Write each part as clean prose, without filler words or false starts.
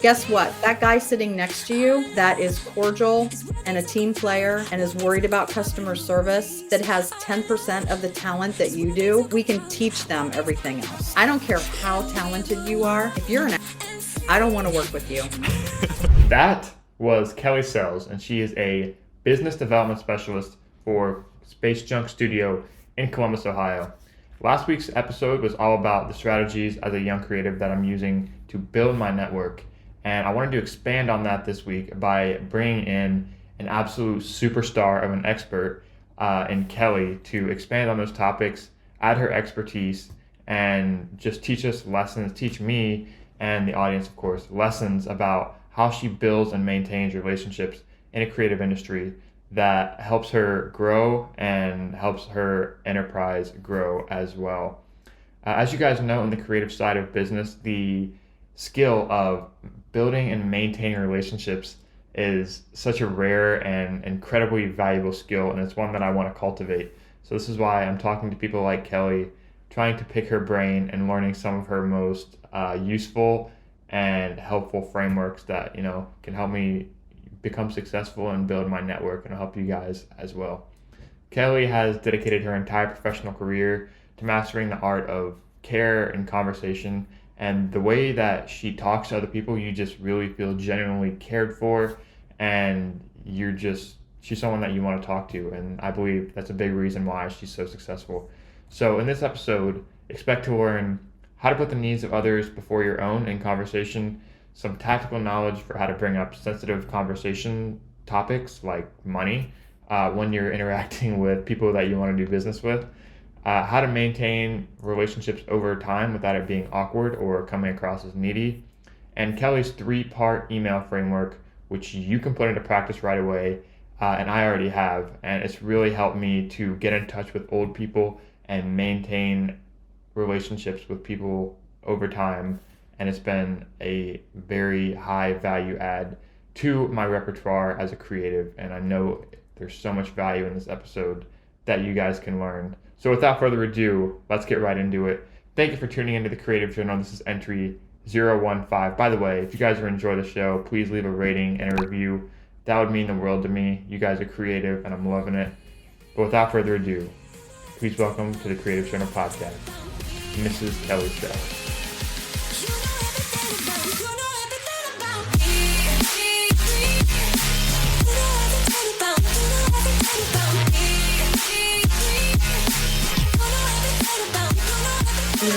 Guess what? That guy sitting next to you that is cordial and a team player and is worried about customer service, that has 10% of the talent that you do, we can teach them everything else. I don't care how talented you are. If you're I don't want to work with you. That was Kelly Sells, and she is a business development specialist for SpaceJunk Studio in Columbus, Ohio. Last week's episode was all about the strategies as a young creative that I'm using to build my network. And I wanted to expand on that this week by bringing in an absolute superstar of an expert in Kelly to expand on those topics, add her expertise, and just teach us lessons, teach me and the audience, of course, lessons about how she builds and maintains relationships in a creative industry that helps her grow and helps her enterprise grow as well. As you guys know, in the creative side of business, the skill of building and maintaining relationships is such a rare and incredibly valuable skill, and it's one that I want to cultivate. So this is why I'm talking to people like Kelly, trying to pick her brain and learning some of her most useful and helpful frameworks that can help me become successful and build my network, and help you guys as well. Kelly has dedicated her entire professional career to mastering the art of care and conversation, and the way that she talks to other people, you just really feel genuinely cared for, and she's someone that you want to talk to, and I believe that's a big reason why she's so successful. So in this episode, expect to learn how to put the needs of others before your own in conversation, some tactical knowledge for how to bring up sensitive conversation topics like money when you're interacting with people that you want to do business with, how to maintain relationships over time without it being awkward or coming across as needy, and Kelly's 3-part email framework, which you can put into practice right away, and I already have, and it's really helped me to get in touch with old people and maintain relationships with people over time, and it's been a very high value add to my repertoire as a creative, and I know there's so much value in this episode that you guys can learn. So without further ado, let's get right into it. Thank you for tuning into the Creative Journal. This is entry 015. By the way, if you guys are enjoying the show, please leave a rating and a review. That would mean the world to me. You guys are creative and I'm loving it. But without further ado, please welcome to the Creative Journal podcast, Mrs. Kelly Sells.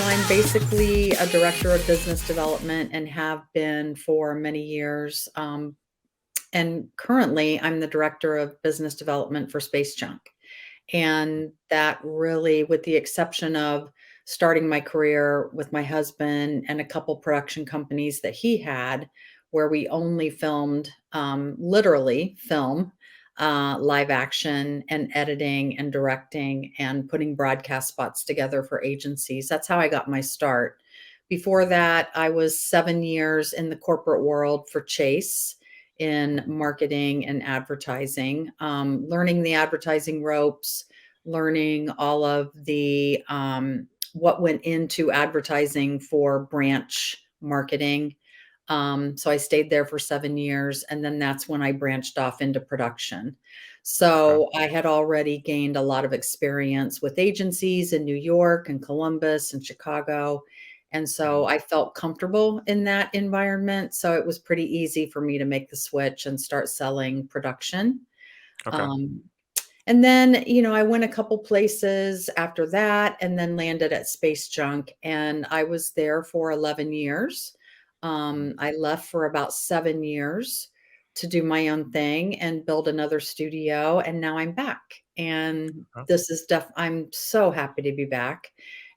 I'm basically a director of business development and have been for many years. And currently, I'm the director of business development for SpaceJunk. And that really, with the exception of starting my career with my husband and a couple production companies that he had, where we only filmed, literally film, live action and editing and directing and putting broadcast spots together for agencies. That's how I got my start. Before that, I was 7 years in the corporate world for Chase in marketing and advertising, learning the advertising ropes, learning all of the what went into advertising for branch marketing. So I stayed there for 7 years, and then that's when I branched off into production. So I had already gained a lot of experience with agencies in New York and Columbus and Chicago. And so I felt comfortable in that environment. So it was pretty easy for me to make the switch and start selling production. Okay. Um, and then, I went a couple places after that and then landed at SpaceJunk, and I was there for 11 years. I left for about 7 years to do my own thing and build another studio, and now I'm back. And I'm so happy to be back.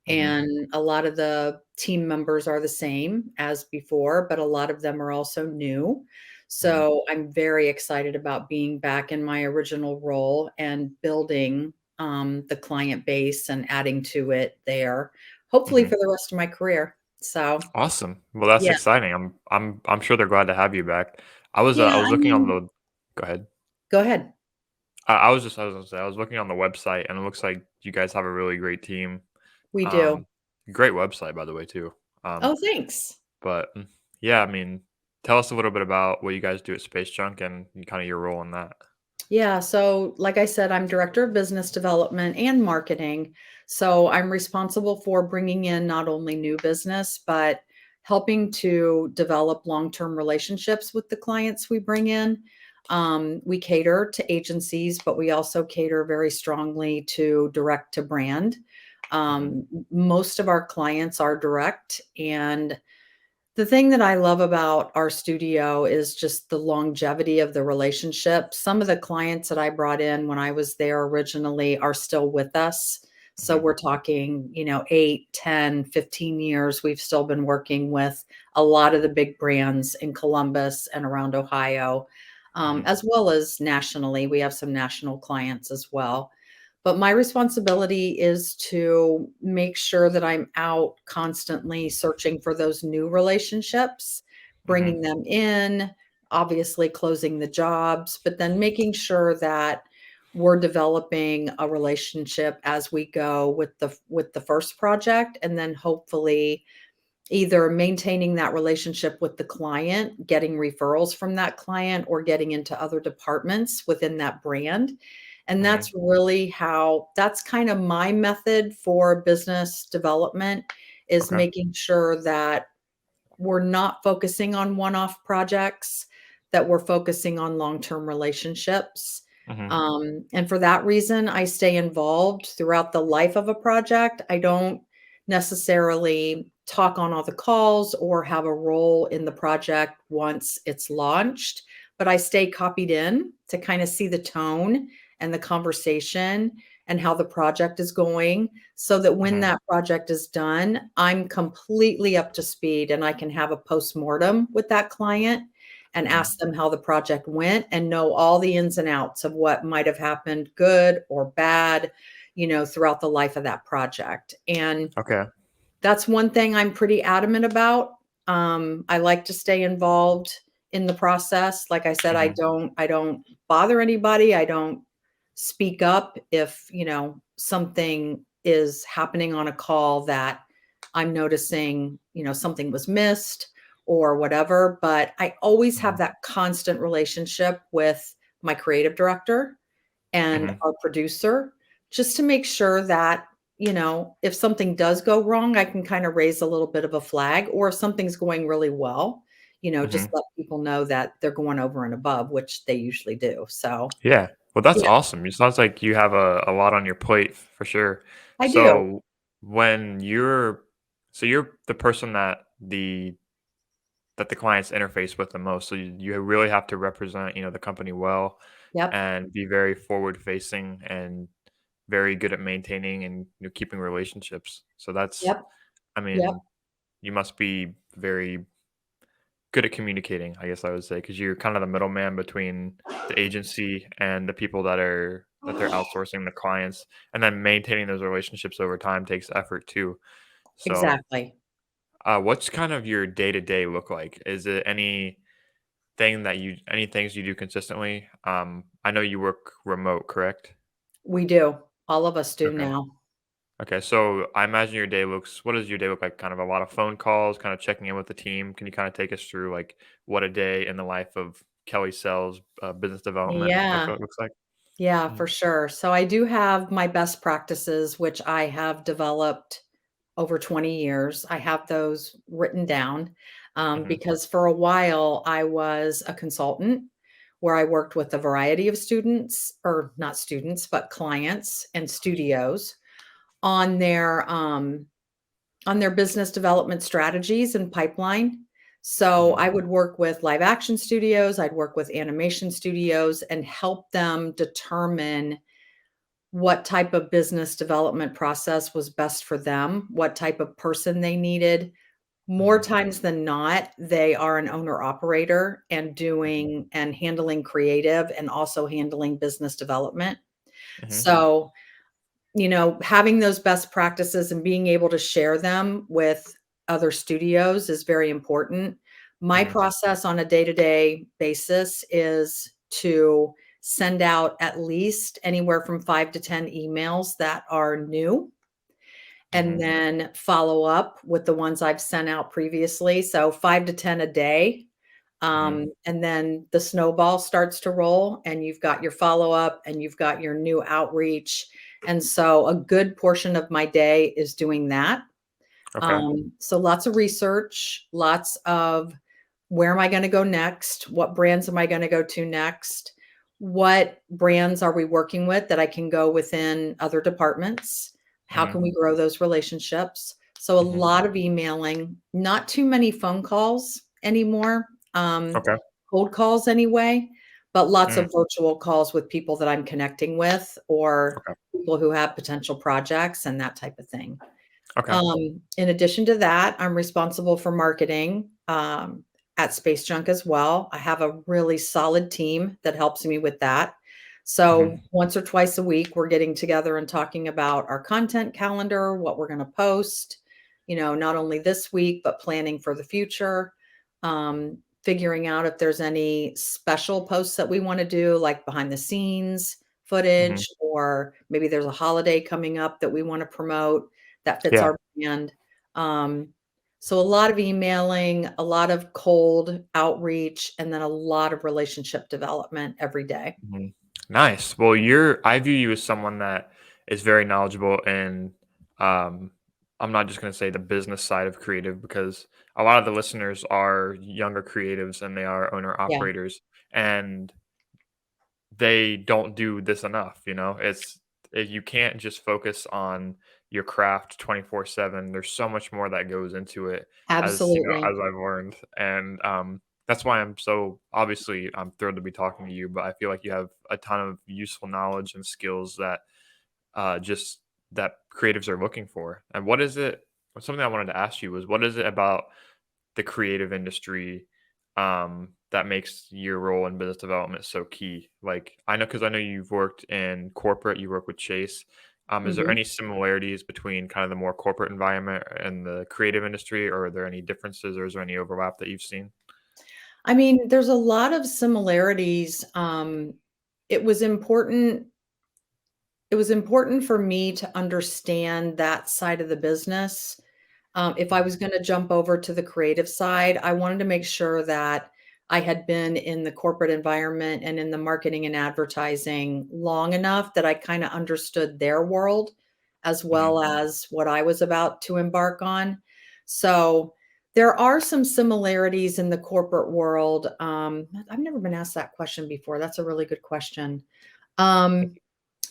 Mm-hmm. And a lot of the team members are the same as before, but a lot of them are also new. Mm-hmm. So I'm very excited about being back in my original role and building the client base and adding to it there, hopefully Mm-hmm. for the rest of my career. So Awesome. Well, that's yeah, exciting. I'm sure they're glad to have you back. I yeah. was I looking on mean, the. Go ahead. go ahead. I was gonna say I was looking on the website, and it looks like you guys have a really great team. We do. Um, Great website, by the way, too. Oh, thanks. But yeah, I mean, tell us a little bit about what you guys do at Space Junk and kind of your role in that. Yeah, so like I said, I'm director of business development and marketing. So I'm responsible for bringing in not only new business, but helping to develop long-term relationships with the clients we bring in. We cater to agencies, but we also cater very strongly to direct to brand. Hmm. Most of our clients are direct, and the thing that I love about our studio is just the longevity of the relationship. Some of the clients that I brought in when I was there originally are still with us. So Hmm. we're talking, 8, 10, 15 years. We've still been working with a lot of the big brands in Columbus and around Ohio, Hmm. as well as nationally. We have some national clients as well. But my responsibility is to make sure that I'm out constantly searching for those new relationships, Hmm. bringing them in, obviously closing the jobs, but then making sure that we're developing a relationship as we go with the first project, and then hopefully either maintaining that relationship with the client, getting referrals from that client, or getting into other departments within that brand. And Hmm. that's really how that's kind of my method for business development, is Okay. making sure that we're not focusing on one-off projects, that we're focusing on long-term relationships. Hmm. And for that reason, I stay involved throughout the life of a project. I don't necessarily talk on all the calls or have a role in the project once it's launched, but I stay copied in to kind of see the tone and the conversation and how the project is going, so that when Hmm. that project is done, I'm completely up to speed and I can have a postmortem with that client and Hmm. ask them how the project went and know all the ins and outs of what might have happened, good or bad, throughout the life of that project. And Okay. that's one thing I'm pretty adamant about. I like to stay involved in the process. Like I said, I Hmm. don't bother anybody. I don't speak up if, something is happening on a call that I'm noticing, something was missed or whatever, but I always Hmm. have that constant relationship with my creative director and Hmm. our producer, just to make sure that, if something does go wrong, I can kind of raise a little bit of a flag, or if something's going really well, just Hmm. let people know that they're going over and above, which they usually do. So, Yeah. Well, that's yeah, awesome. It sounds like you have a lot on your plate for sure. I do. So when you're the person that the clients interface with the most. So you really have to represent, the company well Yep. and be very forward facing and very good at maintaining and keeping relationships. So that's, Yep. I Yep. mean, you must be very good at communicating, I guess I would say, because you're kind of the middleman between the agency and the people that they're outsourcing the clients, and then maintaining those relationships over time takes effort too. So, Exactly. what's kind of your day to day look like? Is it any things you do consistently? I know you work remote, correct? We do. All of us do Okay. now. Okay, so I imagine what does your day look like? Kind of a lot of phone calls, kind of checking in with the team. Can you kind of take us through like what a day in the life of Kelly Sells business development Yeah. looks like? Yeah, Mhm. for sure. So I do have my best practices, which I have developed over 20 years. I have those written down, Mhm. because for a while I was a consultant where I worked with a variety of students, or not students, but clients and studios on their business development strategies and pipeline. So Mhm. I would work with live action studios, I'd work with animation studios and help them determine what type of business development process was best for them, what type of person they needed. More Mhm. times than not, they are an owner operator and Mhm. doing and handling creative and also handling business development. Mhm. So, having those best practices and being able to share them with other studios is very important. My Mhm. process on a day-to-day basis is to send out at least anywhere from 5 to 10 emails that are new, and Mhm. then follow up with the ones I've sent out previously. So 5 to 10 a day. Mm-hmm. And then the snowball starts to roll, and you've got your follow-up, and you've got your new outreach. And so a good portion of my day is doing that. Okay. So lots of research, lots of where am I going to go next? What brands am I going to go to next? What brands are we working with that I can go within other departments? How Mm-hmm. can we grow those relationships? So a Mm-hmm. lot of emailing, not too many phone calls anymore, Okay. cold calls anyway, but lots Mm. of virtual calls with people that I'm connecting with or Okay. people who have potential projects and that type of thing. Okay. In addition to that, I'm responsible for marketing at SpaceJunk as well. I have a really solid team that helps me with that. Mm-hmm. So once or twice a week, we're getting together and talking about our content calendar, what we're going to post, not only this week, but planning for the future, figuring out if there's any special posts that we want to do, like behind the scenes Mm-hmm. footage, or maybe there's a holiday coming up that we want to promote that fits Yeah. our brand. Um, so a lot of emailing, a lot of cold outreach, and then a lot of relationship development every day. Mhm. Nice. Well, I view you as someone that is very knowledgeable in um I'm not just going to say the business side of creative because a lot of the listeners are younger creatives and they are owner Yeah, operators and they don't do this enough, you can't just focus on your craft 24/7. There's so much more that goes into it absolutely. as I've learned. And that's why I'm thrilled to be talking to you, but I feel like you have a ton of useful knowledge and skills that just that creatives are looking for. And something I wanted to ask you was what is it about the creative industry that makes your role in business development so key? Like I know you've worked in corporate, you work with Chase. Is there Mhm. any similarities between kind of the more corporate environment and the creative industry, or are there any differences, or is there any overlap that you've seen? I mean, there's a lot of similarities. It was important it was important for me to understand that side of the business. If I Mhm. was gonna jump over to the creative side, I wanted to make sure that I had been in the corporate environment and in the marketing and advertising long enough that I kinda understood their world as Mhm. well as what I was about to embark on. So, there are some similarities in the corporate world. I've never been asked that question before. That's a really good question. Um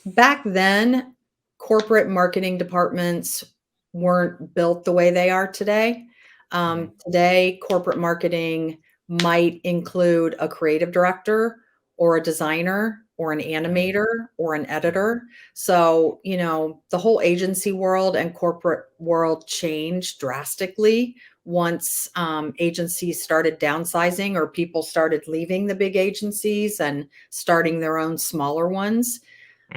Back then, corporate marketing departments weren't built the way they are today. Mhm. Today, corporate marketing might include a creative director or a designer or an Mhm. animator or an Mhm. editor. So, the whole agency world and corporate world changed drastically once agencies started downsizing or people started leaving the big agencies and starting their own smaller ones.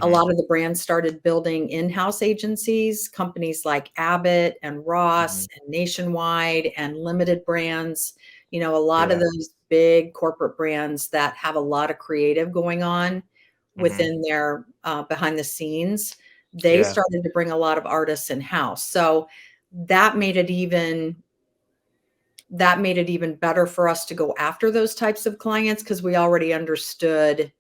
A Mhm. lot of the brands started building in-house agencies, companies like Abbott and Ross Mhm. and Nationwide and Limited Brands. A lot of Yeah. those big corporate brands that have a lot of creative going on Mhm. within their behind the scenes, they Yeah. started to bring a lot of artists in-house. So that made it even that made it even better for us to go after those types of clients because we already understand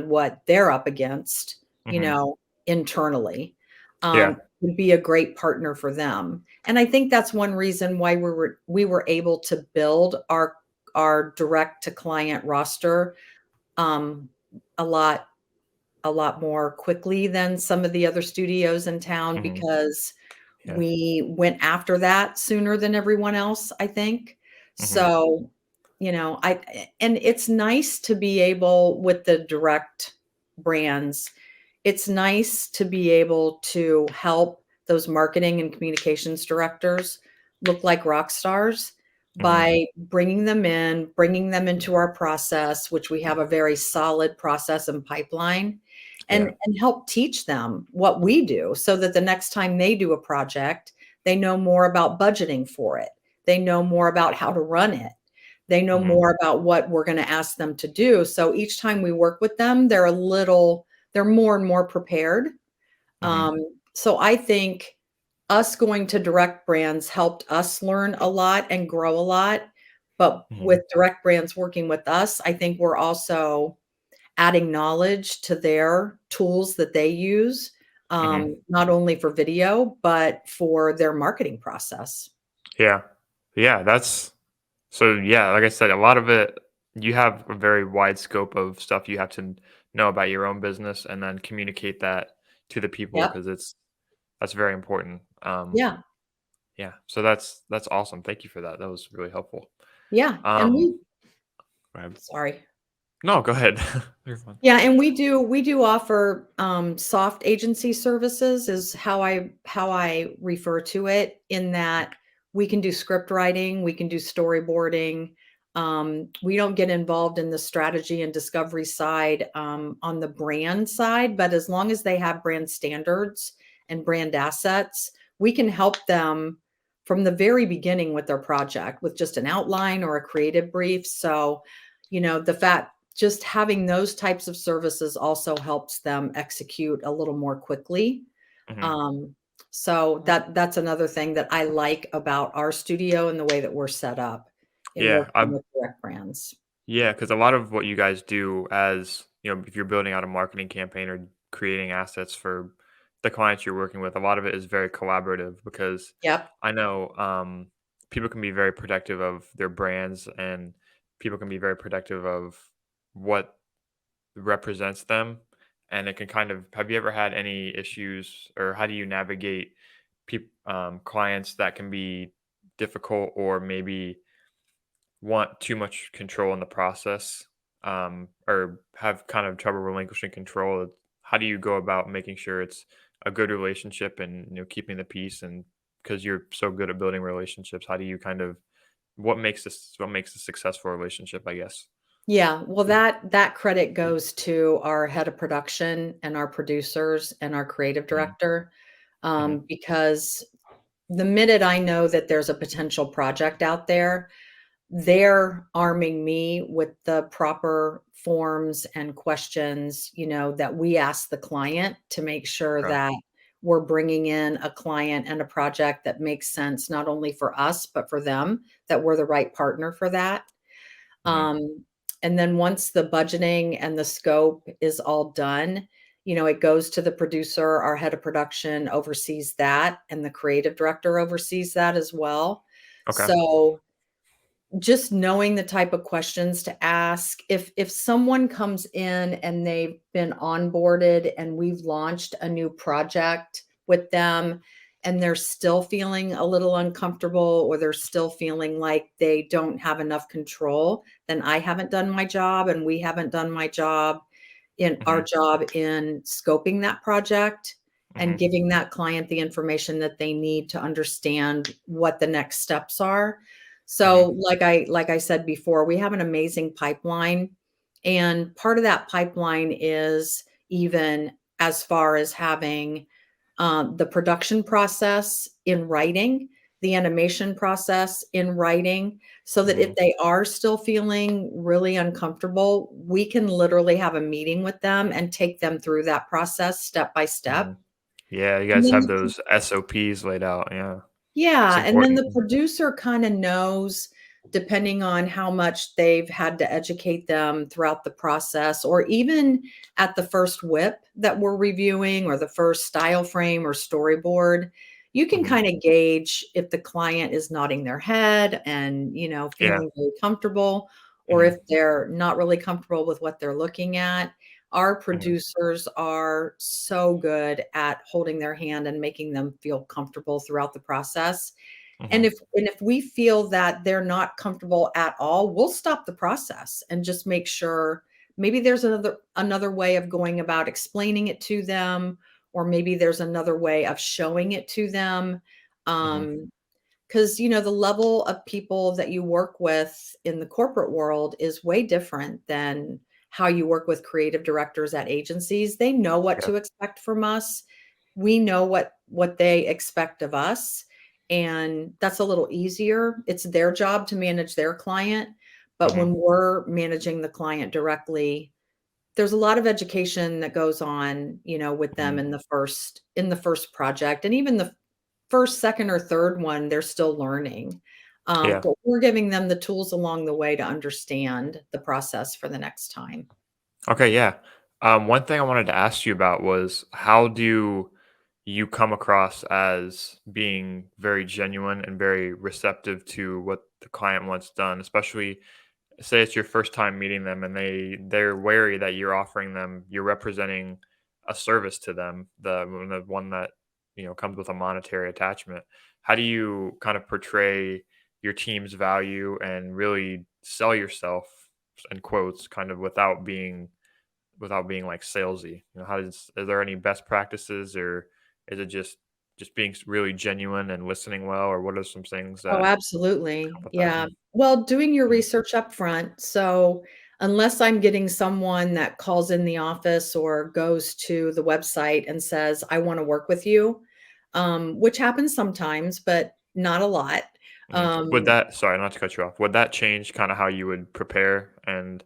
what they're up against, Mhm. internally. Yeah. Would be a great partner for them. And I think that's one reason why we were able to build our direct to client roster um, a lot a lot more quickly than some of the other studios in town Mhm. because Yeah. we went after that sooner than everyone else, I think. Mhm. So, and it's nice to be able with the direct brands, it's nice to be able to help those marketing and communications directors look like rock stars Mhm. by bringing them in, bringing them into our process, which we have a very solid process and pipeline, Yeah. and help teach them what we do so that the next time they do a project, they know more about budgeting for it. They know more about how to run it. They know Mhm. more about what we're going to ask them to do. So each time we work with them, they're more and more prepared. Mhm. So I think us going to direct brands helped us learn a lot and grow a lot. But Hmm. with direct brands working with us, I think we're also adding knowledge to their tools that they use, Hmm. not only for video, but for their marketing process. Yeah. Yeah. Yeah, like I said, a lot of it, you have a very wide scope of stuff you have to know about your own business and then communicate that to the people Yep. because that's very important. Yeah. Yeah. So that's awesome. Thank you for that. That was really helpful. Yeah. And Um, go ahead. sorry. No, go ahead. You're fine. Yeah, and we do offer, soft agency services is how I refer to it, in that we can do script writing, we can do storyboarding. We don't get involved in the strategy and discovery side, on the brand side, but as long as they have brand standards and brand assets, we can help them from the very beginning with their project with just an outline or a creative brief. So, the fact just having those types of services also helps them execute a little more quickly. Hmm. Um, so that's another thing that I like about our studio and the way that we're set up in Yeah. working with direct brands. Yeah, because a lot of what you guys do as, if you're building out a marketing campaign or creating assets for the clients you're working with, a lot of it is very collaborative because Yep. I know people can be very protective of their brands and people can be very protective of what represents them. And it can kind of, have you ever had any issues or how do you navigate clients that can be difficult or maybe want too much control in the process, or have kind of trouble relinquishing control, how do you go about making sure it's a good relationship and keeping the peace? And because you're so good at building relationships, how do you kind of what makes a successful relationship? I guess. Yeah, well, that credit goes to our head of production and our producers and our creative Hmm. director, Hmm. because the minute I know that there's a potential project out there, they're arming me with the proper forms and questions, that we ask the client to make sure Okay. that we're bringing in a client and a project that makes sense not only for us, but for them, that we're the right partner for that. Hmm. Um, and then once the budgeting and the scope is all done, it goes to the producer, our head of production oversees that, and the creative director oversees that as well. Okay. So just knowing the type of questions to ask. If someone comes in and they've been onboarded and we've launched a new project with them and they're still feeling a little uncomfortable or they're still feeling like they don't have enough control, then I haven't done my job and we haven't done my job in our Hmm. job in scoping that project and Hmm. giving that client the information that they need to understand what the next steps are. Hmm. So, like I said before, we have an amazing pipeline, and part of that pipeline is even as far as having, the production process in writing, the animation process in writing, so that if Hmm. they are still feeling really uncomfortable, we can literally have a meeting with them and take them through that process step by Hmm. step. Yeah, you And guys then have the those SOPs laid out. Yeah, it's Yeah, and then important. the producer kinda knows, depending on how much they've had to educate them throughout the process, or even at the first WIP that we're reviewing, or the first style frame or storyboard, you can Hmm. kinda gauge if the client is nodding their head and, Yeah. feeling very comfortable, or Hmm. if they're not really comfortable with what they're looking at. Our Hmm. producers are so good at holding their hand and making them feel comfortable throughout the process. And Hmm. if we feel that they're not comfortable at all, we'll stop the process and just make sure maybe there's another way of going about explaining it to them, or maybe there's another way of showing it to them. Hmm. Um, because, the level of people that you work with in the corporate world is way different than how you work with creative directors at agencies. They know what Yeah. to expect from us. We know what they expect of us, and that's a little easier. It's their job to manage their client, but Hmm. when we're managing the client directly, there's a lot of education that goes on, with them Hmm. in the first project, and even the first, second, or third one, they're still learning. Yeah. But we're giving them the tools along the way to understand the process for the next time. Okay, yeah. One thing I wanted to ask you about was how do you come across as being very genuine and very receptive to what the client wants done, especially say it's your first time meeting them and they're wary that you're representing a service to them, the one that comes with a monetary attachment. How do you kind of portray your team's value and really sell yourself in quotes kind of without being like salesy? How does are there any best practices, or is it just being really genuine and listening well, or what are some things Oh, that absolutely. help with that? Yeah. Well, doing your Mhm, research up front. So, unless I'm getting someone that calls in the office or goes to the website and says, "I wanna work with you," which happens sometimes, but not a lot. mhm. Would Um, that sorry, not to cut you off. Would that change kind of how you would prepare and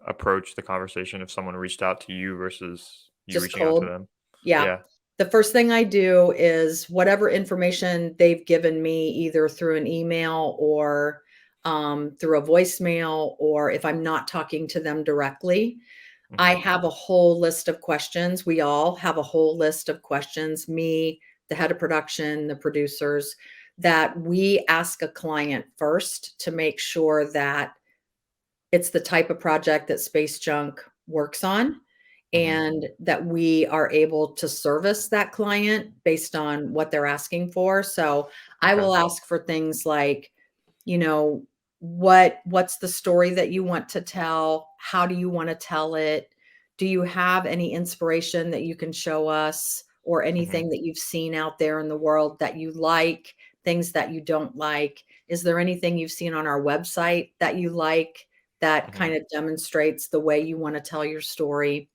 approach the conversation if someone reached out to you versus you just reaching out to cold. them? Yeah. Yeah. The first thing I do is whatever information they've given me, either through an email or, through a voicemail, or if I'm not talking to them directly, I Mhm, have a whole list of questions. We all have a whole list of questions, me, the head of production, the producers, that we ask a client first to make sure that it's the type of project that Space Junk works on, mhm. and that we are able to service that client based on what they're asking for. So, I Okay. will ask for things like, you know, what's the story that you want to tell? How do you wanna tell it? Do you have any inspiration that you can show us, or Mhm, anything that you've seen out there in the world that you like, things that you don't like? Is there anything you've seen on our website that you like, that mhm, kind of demonstrates the way you wanna tell your story?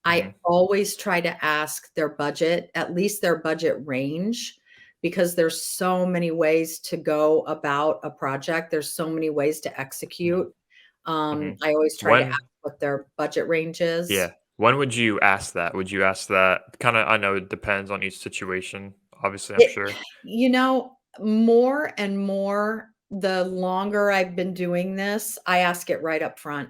I mhm, always try to ask their budget, at least their budget range, because there's so many ways to go about a project. There's so many ways to mhm, execute. mhm. I always try to ask When what their budget range is. Yeah. When would you ask that? Would you ask that kinda I know it depends on each situation, obviously, I'm It sure. more and more, the longer I've been doing this, I ask it right up front.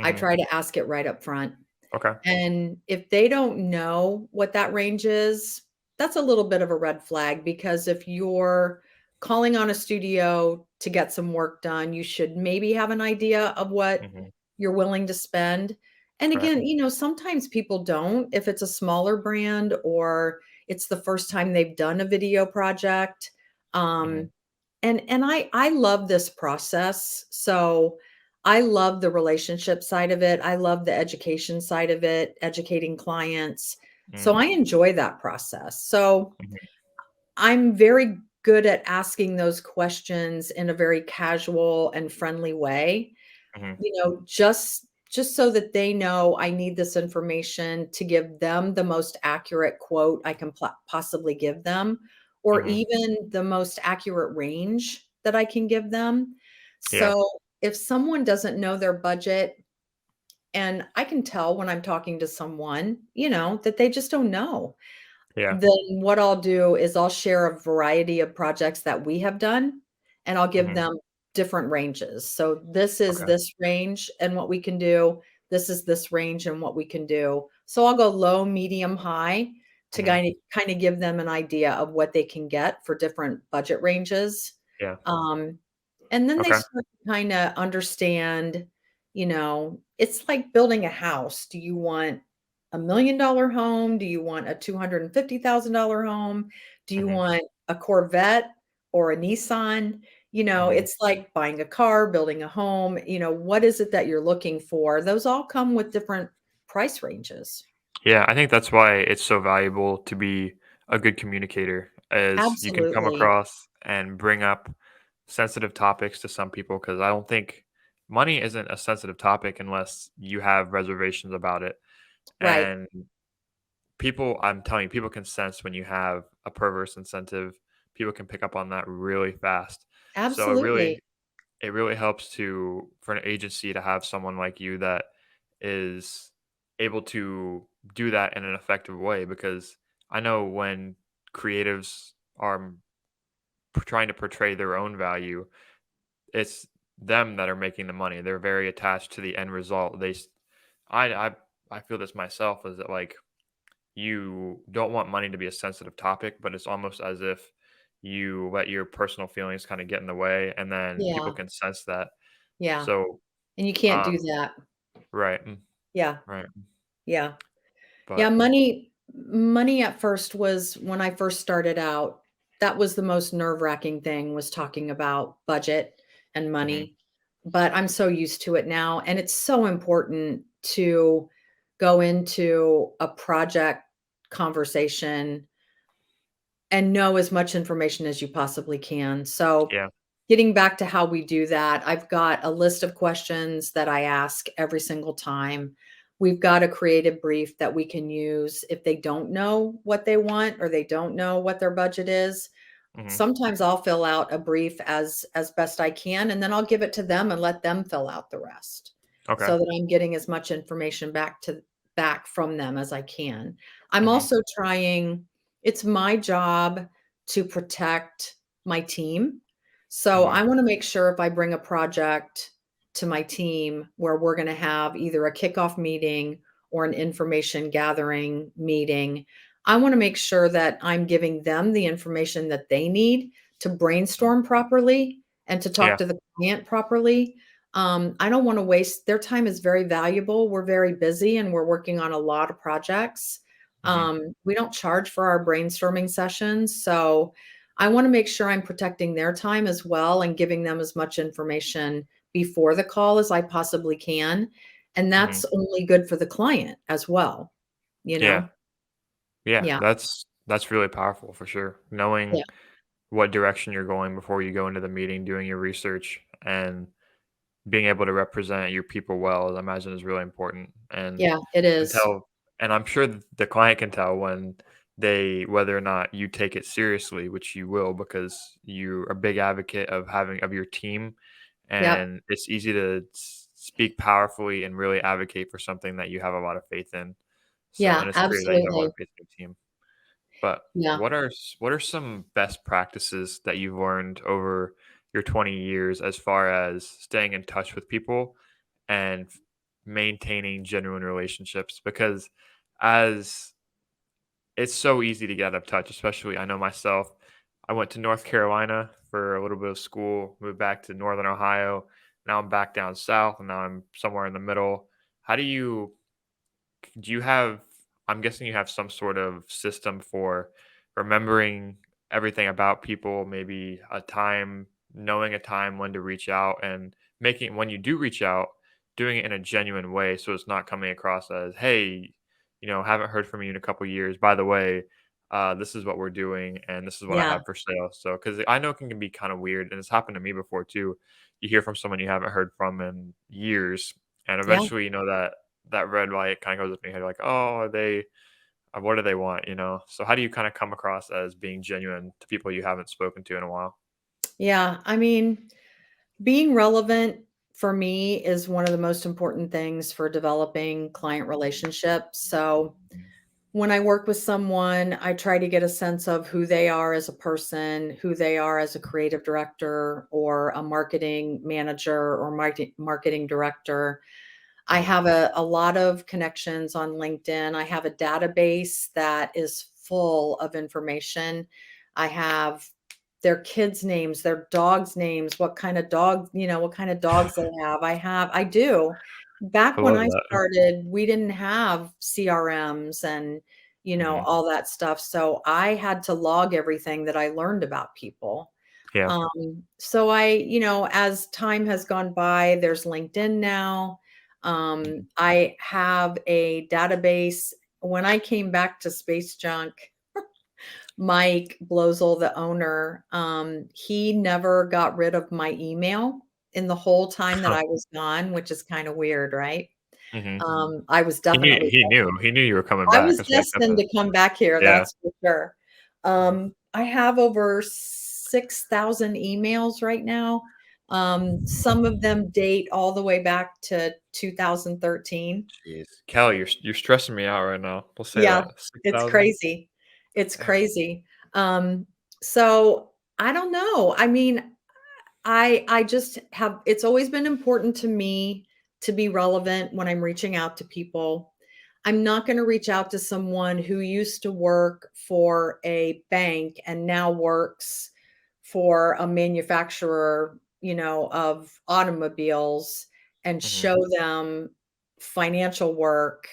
I Mhm. try to ask it right up front. Okay. And if they don't know what that range is, that's a little bit of a red flag, because if you're calling on a studio to get some work done, you should maybe have an idea of what Mhm. you're willing to spend. And Right. again, sometimes people don't, if it's a smaller brand or it's the first time they've done a video project. Mhm. Um, and I love this process. So, I love the relationship side of it. I love the education side of it, educating clients. So, Mm. I enjoy that process. So, Mhm. I'm very good at asking those questions in a very casual and friendly way, Mhm. just so that they know I need this information to give them the most accurate quote I can possibly give them, or Mhm. even the most accurate range that I can give them. Yeah. So, if someone doesn't know their budget, and I can tell when I'm talking to someone, that they just don't know, Yeah. then what I'll do is I'll share a variety of projects that we have done, and I'll give Mhm. them different ranges. So, this is Okay. this range and what we can do. This is this range and what we can do. So, I'll go low, medium, high to Mhm. kinda give them an idea of what they can get for different budget ranges. Yeah. Um, and then they Okay. start to kinda understand, it's like building a house. Do you want $1,000,000 home? Do you want a $250,000 home? Do you Mhm. want a Corvette or a Nissan? Mhm. It's like buying a car, building a home. What is it that you're looking for? Those all come with different price ranges. Yeah, I think that's why it's so valuable to be a good communicator, as you can come Absolutely. across and bring up sensitive topics to some people. Because I don't think money isn't a sensitive topic unless you have reservations about it. Right. And I'm telling you, people can sense when you have a perverse incentive. People can pick up on that really fast. So Absolutely. it really helps for an agency to have someone like you that is able to do that in an effective way, because I know when creatives are trying to portray their own value, it's them that are making the money. They're very attached to the end result. I feel this myself is that like you don't want money to be a sensitive topic, but it's almost as if you let your personal feelings kind of get in the way, and then people Yeah, can sense that. yeah, So, and you can't um, do that. right, Yeah, right, yeah. Yeah, but money at first was when I first started out, that was the most nerve-wracking thing was talking about budget and mhm, money, but I'm so used to it now, and it's so important to go into a project conversation and know as much information as you possibly can. So, yeah, getting back to how we do that, I've got a list of questions that I ask every single time. We've got a creative brief that we can use if they don't know what they want or they don't know what their budget is. mhm, Sometimes I'll fill out a brief as best I can, and then I'll give it to them and let them fill out the rest, okay, so that I'm getting as much information back from them as I can. I'm mhm, also trying it's my job to protect my team. So mhm, I wanna make sure if I bring a project to my team where we're gonna have either a kickoff meeting or an information gathering meeting, I wanna make sure that I'm giving them the information that they need to mhm, brainstorm properly and to talk yeah, to the client properly. I don't wanna waste their time is very valuable. We're very busy and we're working on a lot of projects. mhm, We don't charge for our brainstorming sessions, so I wanna make sure I'm protecting their time as well and giving them as much information before the call as I possibly can, and mhm, that's only good for the client as well, you yeah, know? yeah. Yeah, That's really powerful for sure. yeah, Knowing what direction you're going before you go into the meeting, doing your research, and being able to represent your people well, I imagine is really important, and yeah, it can is. tell and I'm sure the client can tell when they whether or not you take it seriously, which you will because you're a big advocate of having of your team, Yep, and it's easy to speak powerfully and really advocate for something that you have a lot of faith in. So, yeah, and it's great that you have a lot absolutely. of faith in your team. But Yeah. what are some best practices that you've learned over your 20 years as far as staying in touch with people and maintaining genuine relationships? Because as it's so easy to get out of touch, especially I know myself. I went to North Carolina for a little bit of school, moved back to Northern Ohio. Now I'm back down south, and now I'm somewhere in the middle. How do you have I'm guessing you have some sort of system for remembering everything about people, maybe a time knowing a time when to reach out and making when you do reach out, doing it in a genuine way so it's not coming across as, "Hey, haven't heard from you in a couple years. By the way, this is what we're doing and this is what I Yeah, have for sale." So, because I know it can be kind of weird, and it's happened to me before too. You hear from someone you haven't heard from in years, and yeah. eventually, that red light kinda goes up in your head, like, "Oh, are they what do they want?" So how do you kinda come across as being genuine to people you haven't spoken to in a while? Yeah, I mean, being relevant for me is one of the most important things for developing client relationships. So, Mhm, when I work with someone, I try to get a sense of who they are as a person, who they are as a creative director or a marketing manager or marketing director. I mhm. have a lot of connections on LinkedIn. I have a database that is full of information. I have their kids' names, their dogs' names, what kind of dog, what kind of dogs they have. I do. I Back when love I that. started, we didn't have CRMs and, Mhm. all that stuff. So I had to log everything that I learned about people. Yeah. So as time has gone by, there's LinkedIn now. Mhm. I have a database. When I came back to Space Junk, Mike Blosel, the owner, he never got rid of my email in the whole time that I was gone, which is kind of weird, right? Mhm. I was definitely He knew you were coming I back, was that's why he kept destined it. to come back here, Yeah. that's for sure. Mhm. I have over 6,000 emails right now. Some of them date all the way back to 2013. Jeez. Kelly, you're stressing me out right now. We'll say Yeah, that. it's 6,000? crazy. It's Dang. crazy. Um, so I don't know. I mean, I just have it's always been important to me to be relevant when I'm reaching out to people. I'm not gonna reach out to someone who used to work for a bank and now works for a manufacturer, of automobiles and Hmm. show them financial work.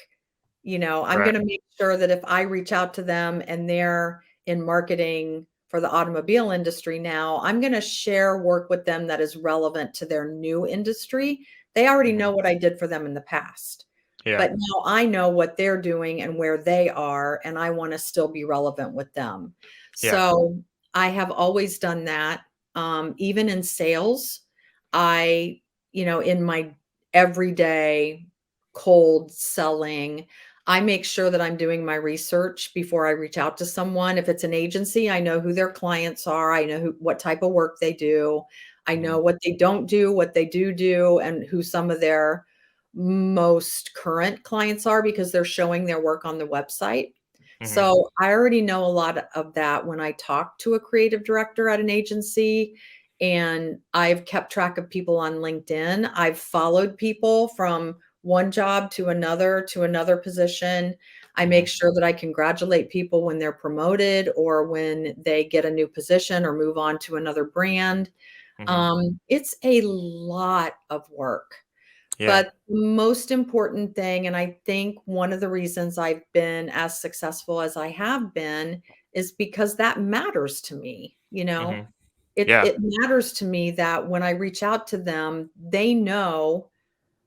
I'm Right. gonna make sure that if I reach out to them and they're in marketing for the automobile industry now, I'm gonna share work with them that is relevant to their new industry. They already Hmm. know what I did for them in the past, Yeah. but now I know what they're doing and where they are, and I wanna still be relevant with them. Yeah. So, I have always done that, even in sales. I in my everyday cold selling, I make sure that I'm doing my research before I reach out to someone. If it's an agency, I know who their clients are. I know what type of work they do. I Hmm. know what they don't do, what they do, and who some of their most current clients are because they're showing their work on the website. Hmm. So I already know a lot of that when I talk to a creative director at an agency. And I've kept track of people on LinkedIn. I've followed people from one job to another position. I Hmm. make sure that I congratulate people when they're promoted or when they get a new position or move on to another brand. Hmm. It's a lot of work, Yeah. but the most important thing, and I think one of the reasons I've been as successful as I have been, is because that matters to me, Hmm. It Yeah. it matters to me that when I reach out to them, they know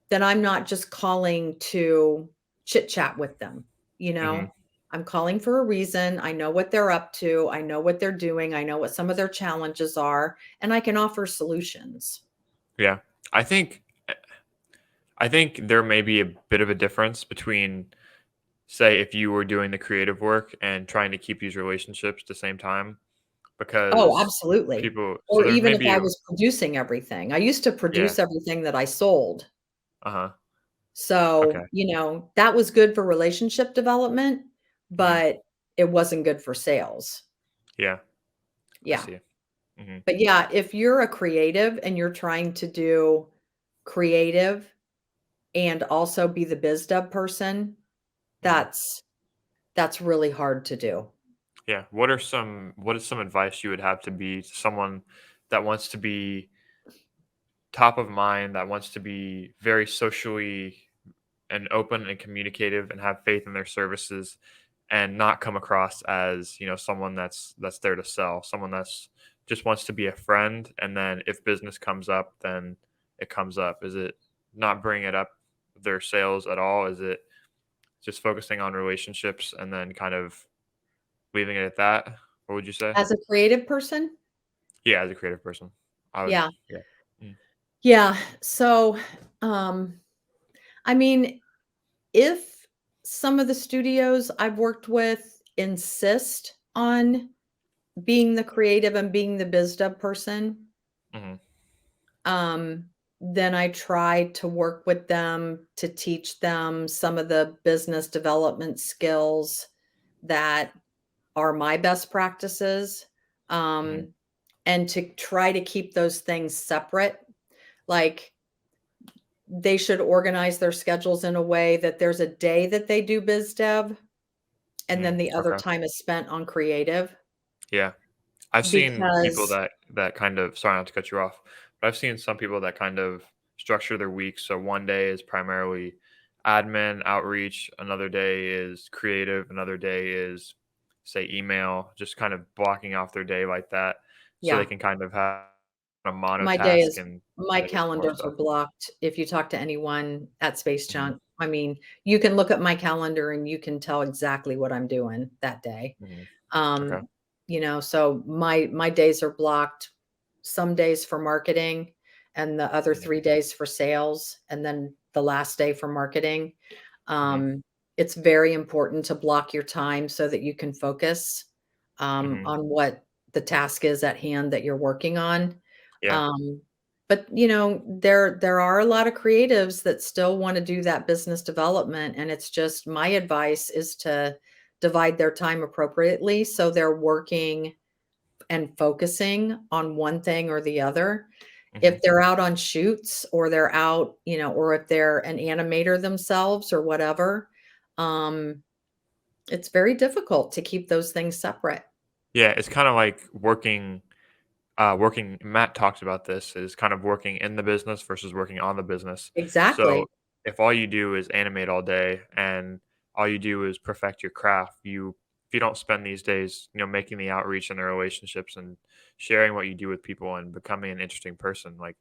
that I'm not just calling to chit chat with them, you Hmm. know? I'm calling for a reason. I know what they're up to. I know what they're doing. I know what some of their challenges are, and I can offer solutions. Yeah. I think I think there may be a bit of a difference between, say, if you were doing the creative work and trying to keep these relationships at the same time, Oh, because absolutely. people. So Or there even may if be I a. was producing everything. I used to Yeah. produce everything that I sold. Uh huh. Okay. So, that was good for relationship development, Hmm. but it wasn't good for sales. Yeah. I Yeah. see. Hmm. But yeah, if you're a creative and you're trying to do creative and also be the biz dev person, Hmm. that's that's really hard to do. Yeah. What is some advice you would have to be someone that wants to be top of mind, that wants to be very socially and open and communicative and have faith in their services, and not come across as, someone that's there to sell, someone that's just wants to be a friend, and then if business comes up, then it comes up. Is it not bringing it up their sales at all? Is it just focusing on relationships and then kind of leaving it at that? What would you say? As a creative person? Yeah, as a creative person, I would. Yeah. Yeah. Mm. Yeah. So, um, I mean, if some of the studios I've worked with insist on being the creative and being the biz dev person, Hmm. um, then I try to work with them to teach them some of the business development skills that are my best practices, Hmm. um, and to try to keep those things separate. Like, they should organize their schedules in a way that there's a day that they do biz dev, and Hmm. then the other Okay. time is spent on creative, Yeah. I've seen people because that kind of, sorry not to cut you off, but I've seen some people that kind of structure their week. So one day is primarily admin outreach, another day is creative, another day is, say, email, just kind of blocking off their day like that, so they yeah. can kind of have a My day monotask is and my get some more calendars are stuff. blocked. If you talk to anyone at Hmm. SpaceJunk, I mean, you can look at my calendar and you can tell exactly what I'm doing that day. Hmm. Okay. Um, so my days are blocked, some days for marketing and the other Hmm. 3 days for sales, and then the last day for marketing. Hmm. Um, it's very important to block your time so that you can focus, Hmm. on what the task is at hand that you're working on. Yeah. Um, but there are a lot of creatives that still want to do that business development, and it's just my advice is to divide their time appropriately so they're working and focusing on one thing or the other. Hmm. If they're out on shoots or they're out, or if they're an animator themselves or whatever, um, it's very difficult to keep those things separate. Yeah, it's kind of like working. Matt talks about this is kind of working in the business versus working on the business. So Exactly. if all you do is animate all day and all you do is perfect your craft, if you don't spend these days, making the outreach and the relationships and sharing what you do with people and becoming an interesting person, like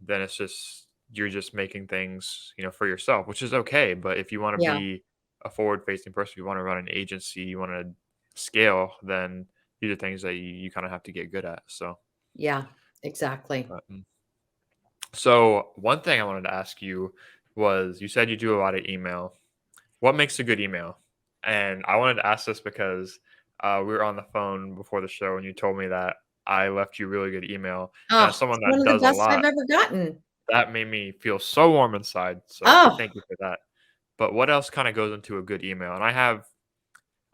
then it's just you're just making things, for yourself, which is okay. But if you want to Yeah. be a forward facing person, you want to run an agency, you want to scale, then these are things that you kind of have to get good at. So, Yeah. Exactly. but, so one thing I wanted to ask you was you said you do a lot of email. What makes a good email? And I wanted to ask this because we were on the phone before the show and you told me that I left you really good email. And as Oh, someone it's one that of the does a best I've lot, ever gotten. that made me feel so warm inside. So Oh, thank you for that. But what else kind of goes into a good email? And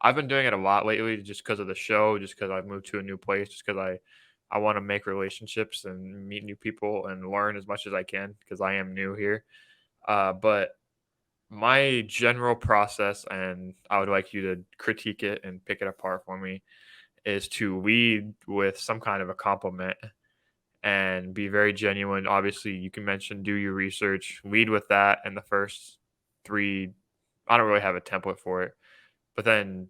I've been doing it a lot lately just because of the show, just because I've moved to a new place, just because I want to make relationships and meet new people and learn as much as I can because I am new here. But my general process, and I would like you to critique it and pick it apart for me, is to lead with some kind of a compliment and be very genuine. Obviously, you can mention do your research, lead with that in the first three. I don't really have a template for it, but then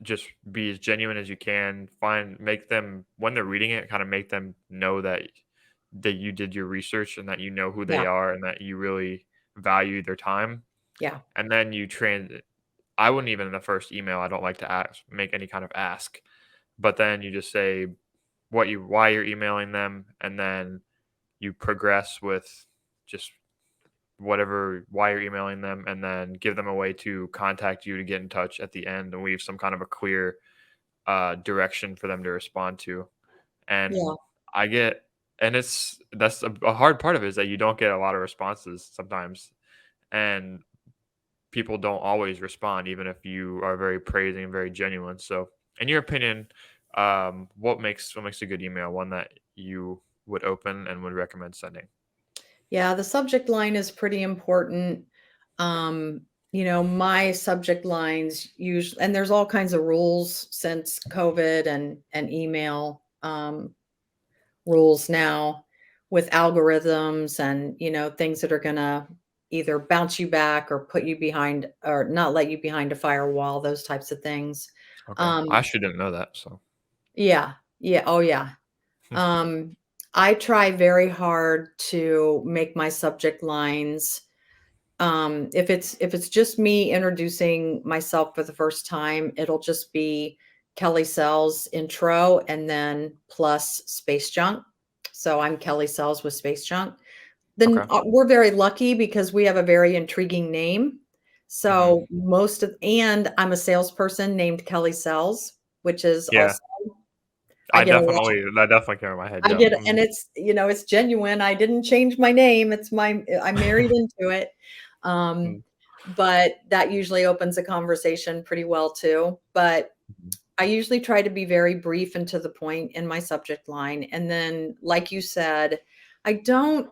just be as genuine as you can. Make them when they're reading it, kind of make them know that you did your research and that you know who they yeah. are and that you really value their time. Yeah. And then I wouldn't even in the first email. I don't like to make any kind of ask, but then you just say why you're emailing them, and then you progress with just whatever why you're emailing them, and then give them a way to contact you to get in touch at the end, and leave some kind of a clear direction for them to respond to. And Yeah. I get, and that's a hard part of it is that you don't get a lot of responses sometimes, and people don't always respond, even if you are very praising and very genuine. So, in your opinion, what makes a good email? One that you would open and would recommend sending? Yeah, the subject line is pretty important. My subject lines usually, and there's all kinds of rules since COVID and email rules now with algorithms and things that are gonna either bounce you back or put you behind or not let you behind a firewall, those types of things. Okay, I Um, actually didn't know that. So, yeah, yeah, oh yeah. Um, I try very hard to make my subject lines. If it's just me introducing myself for the first time, it'll just be Kelly Sells intro and then plus Space Junk. So I'm Kelly Sells with Space Junk. Then okay. we're very lucky because we have a very intriguing name. Hmm. So and I'm a salesperson named Kelly Sells, which is Yeah, also I get a lot. that definitely came in my head. I Yeah. get and it's genuine. I didn't change my name. I married into it. Um, Mm, but that usually opens a conversation pretty well too. But mhm. I usually try to be very brief and to the point in my subject line. And then, like you said, I don't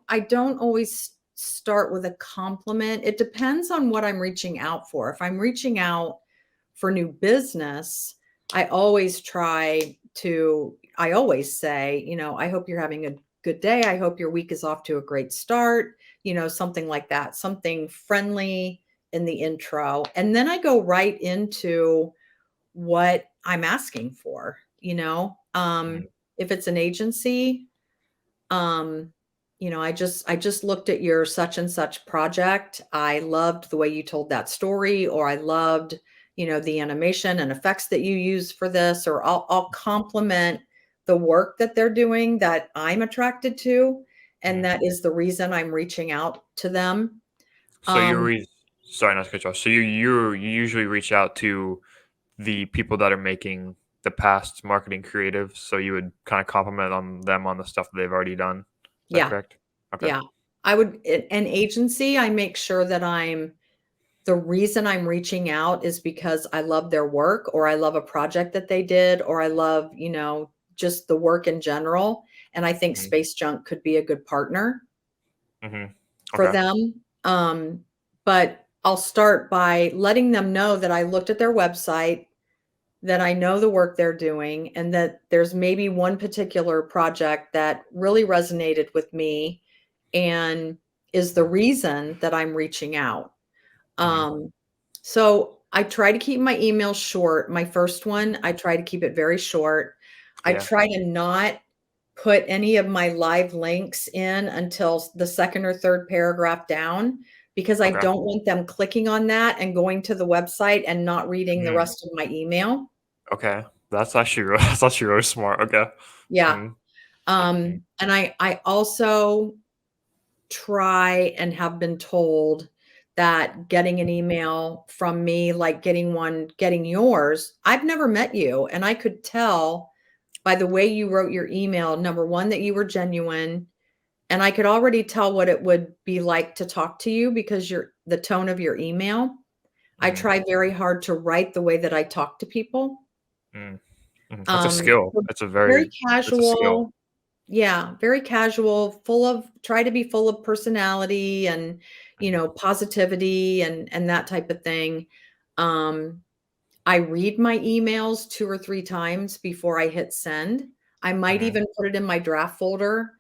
always start with a compliment. It depends on what I'm reaching out for. If I'm reaching out for new business, I always say, I hope you're having a good day. I hope your week is off to a great start, something like that, something friendly in the intro. And then I go right into what I'm asking for, Mm. if it's an agency, um, I just looked at your such and such project. I loved the way you told that story, or I loved, the animation and effects that you use for this, or I'll compliment the work that they're doing that I'm attracted to. And Mhm. that is the reason I'm reaching out to them. So Um, sorry, not to cut you off. So you usually reach out to the people that are making the past marketing creative. So you would kind of compliment on them on the stuff that they've already done. Is that yeah, correct? Okay. yeah. An agency, I make sure that I'm the reason I'm reaching out is because I love their work or I love a project that they did or I love, just the work in general. And I think Mhm. Space Junk could be a good partner Mhm. for Okay. them. But I'll start by letting them know that I looked at their website, that I know the work they're doing, and that there's maybe one particular project that really resonated with me and is the reason that I'm reaching out. Mhm. Um, so I try to keep my emails short. My first one, I try to keep it very short. I Yeah. try to not put any of my live links in until the second or third paragraph down because I Okay. don't want them clicking on that and going to the website and not reading the Mm. rest of my email. Okay. That's actually really smart. Okay. Yeah. Mhm. Mhm. And I also try and have been told that getting an email from me, like getting yours, I've never met you, and I could tell by the way you wrote your email, number 1, that you were genuine, and I could already tell what it would be like to talk to you because the tone of your email. I Mhm. try very hard to write the way that I talk to people. Mm. Mhm. That's a skill. So That's a very that's a skill. casual. Yeah, very casual, try to be full of personality and, Mhm. positivity and that type of thing. Um, I read my emails 2 or 3 times before I hit send. I might Mhm. even put it in my draft folder,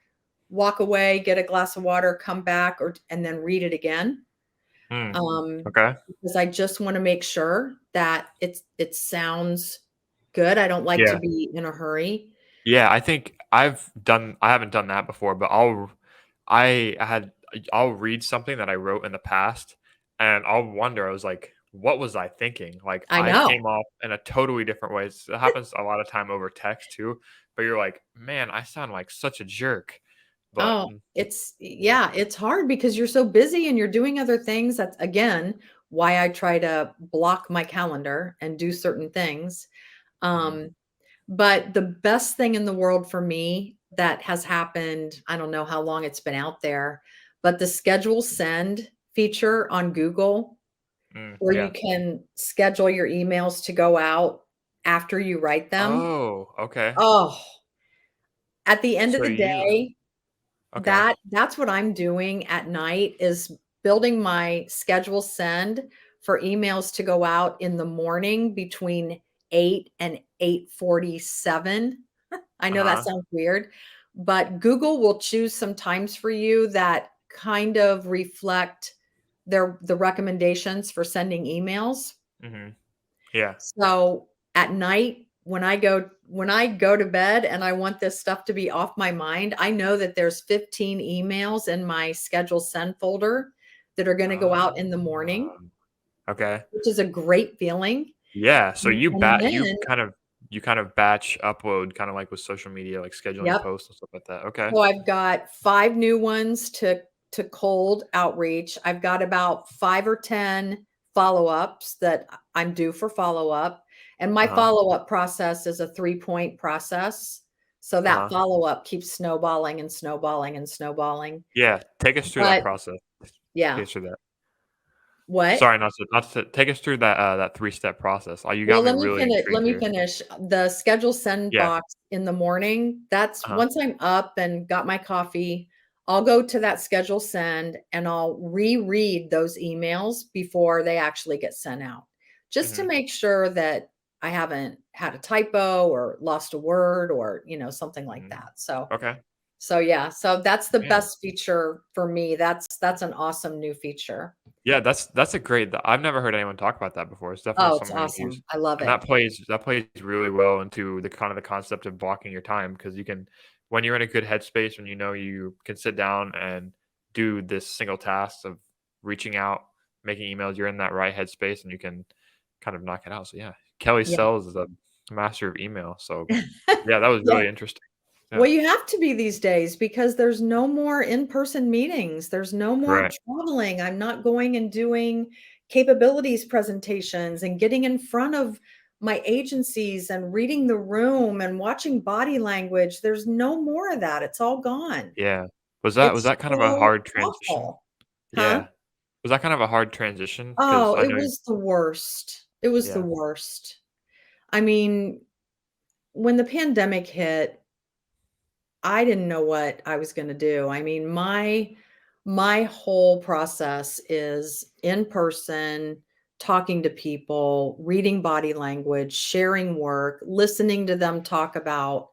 walk away, get a glass of water, come back and then read it again. Mm. Um, Okay. because I just wanna make sure that it sounds good. I don't like to Yeah. be in a hurry. Yeah, I think I haven't done that before, but I had I'll read something that I wrote in the past and I'll wonder, I was like, what was I thinking? Like I I know. came off in a totally different way. It happens a lot of time over text too, but you're like, man, I sound like such a jerk. But Oh, yeah. yeah, it's hard because you're so busy and you're doing other things. That's again why I try to block my calendar and do certain things. Mhm. Um, but the best thing in the world for me that has happened, I don't know how long it's been out there, but the schedule send feature on Google where you Yeah. can schedule your emails to go out after you write them. Oh, okay. Oh, at the end of So the you day, okay. that's what I'm doing at night is building my schedule send for emails to go out in the morning between 8 and 8:47. I know that Uh-huh. sounds weird, but Google will choose some times for you that kind of reflect the recommendations for sending emails. Mhm. Yeah. So, at night, when I go to bed and I want this stuff to be off my mind, I know that there's 15 emails in my schedule send folder that are gonna go out in the morning, Um, okay. which is a great feeling. Yeah, so And then you kind of batch upload kinda like with social media, like scheduling Yep. posts and stuff like that. Okay. So I've got 5 new ones to cold outreach. I've got about 5 or 10 follow-ups that I'm due for follow-up, and my Uh-huh. follow-up process is a 3-point process. So that Uh-huh. follow-up keeps snowballing and snowballing and snowballing. Yeah, take us through that But process. Take yeah. us through that. What? Sorry, not to take us through that, that three-step process. Oh, you Well, got me really let intrigued me here. finish. The schedule send Yeah. box in the morning, that's Uh-huh. once I'm up and got my coffee, I'll go to that schedule send and I'll reread those emails before they actually get sent out, just to Mhm. make sure that I haven't had a typo or lost a word or, something like Mhm. that. So Okay. so yeah, so that's the Man. best feature for me. That's an awesome new feature. Yeah, that's a great I've never heard anyone talk about that before. It's definitely Oh, it's something I'm gonna use. awesome. I love And it. that plays really well into the kind of the concept of blocking your time because you can when you're in a good headspace, when you know you can sit down and do this single task of reaching out, making emails, you're in that right headspace and you can kind of knock it out. So yeah, Kelly Yeah. Sells is a master of email. So yeah, that was Yeah. really interesting. Yeah. Well, you have to be these days because there's no more in-person meetings. There's no more Right. traveling. I'm not going and doing capabilities presentations and getting in front of my agencies and reading the room and watching body language. There's no more of that. It's all gone. Yeah. Was It's that kind of a so hard transition? awful. Huh? Yeah. Was that kind of a hard transition? Because Oh, I it know, was the worst. It was the yeah, worst. I mean, when the pandemic hit, I didn't know what I was gonna do. I mean, my whole process is in person, talking to people, reading body language, sharing work, listening to them talk about,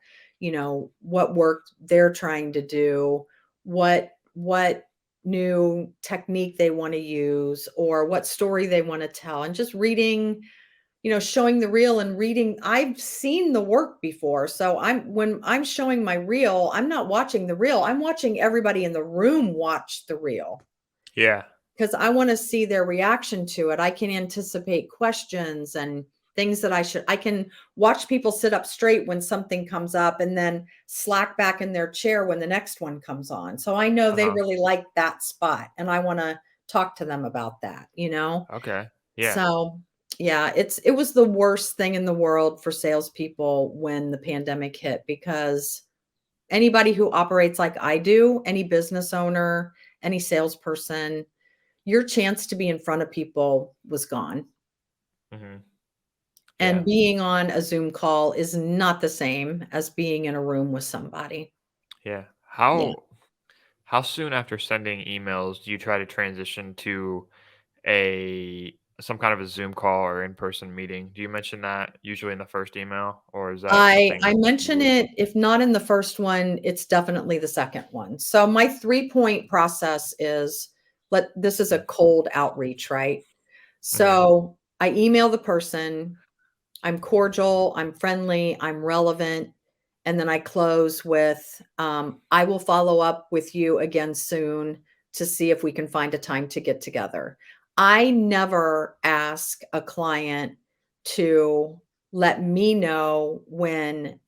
what work they're trying to do, what new technique they wanna use, or what story they wanna tell, and just reading, showing the reel and reading. I've seen the work before. So when I'm showing my reel, I'm not watching the reel. I'm watching everybody in the room watch the reel yeah, because I want to see their reaction to it. I can anticipate questions and things that I can watch people sit up straight when something comes up and then slack back in their chair when the next one comes on. So I know they uh-huh, really like that spot and I want to talk to them about that. okay, yeah, So, yeah, it was the worst thing in the world for salespeople when the pandemic hit because anybody who operates like I do, any business owner, any salesperson, your chance to be in front of people was gone. mhm, And yeah, being on a Zoom call is not the same as being in a room with somebody. yeah. Yeah. How soon after sending emails do you try to transition to a some kind of a Zoom call or in-person meeting? Do you mention that usually in the first email, or is that something I you mention wait? it, if not in the first one, it's definitely the second one. So my 3-point process is this is a cold outreach, right? Mhm, So I email the person, I'm cordial, I'm friendly, I'm relevant, and then I close with, I will follow up with you again soon to see if we can find a time to get together. I never ask a client to let me know when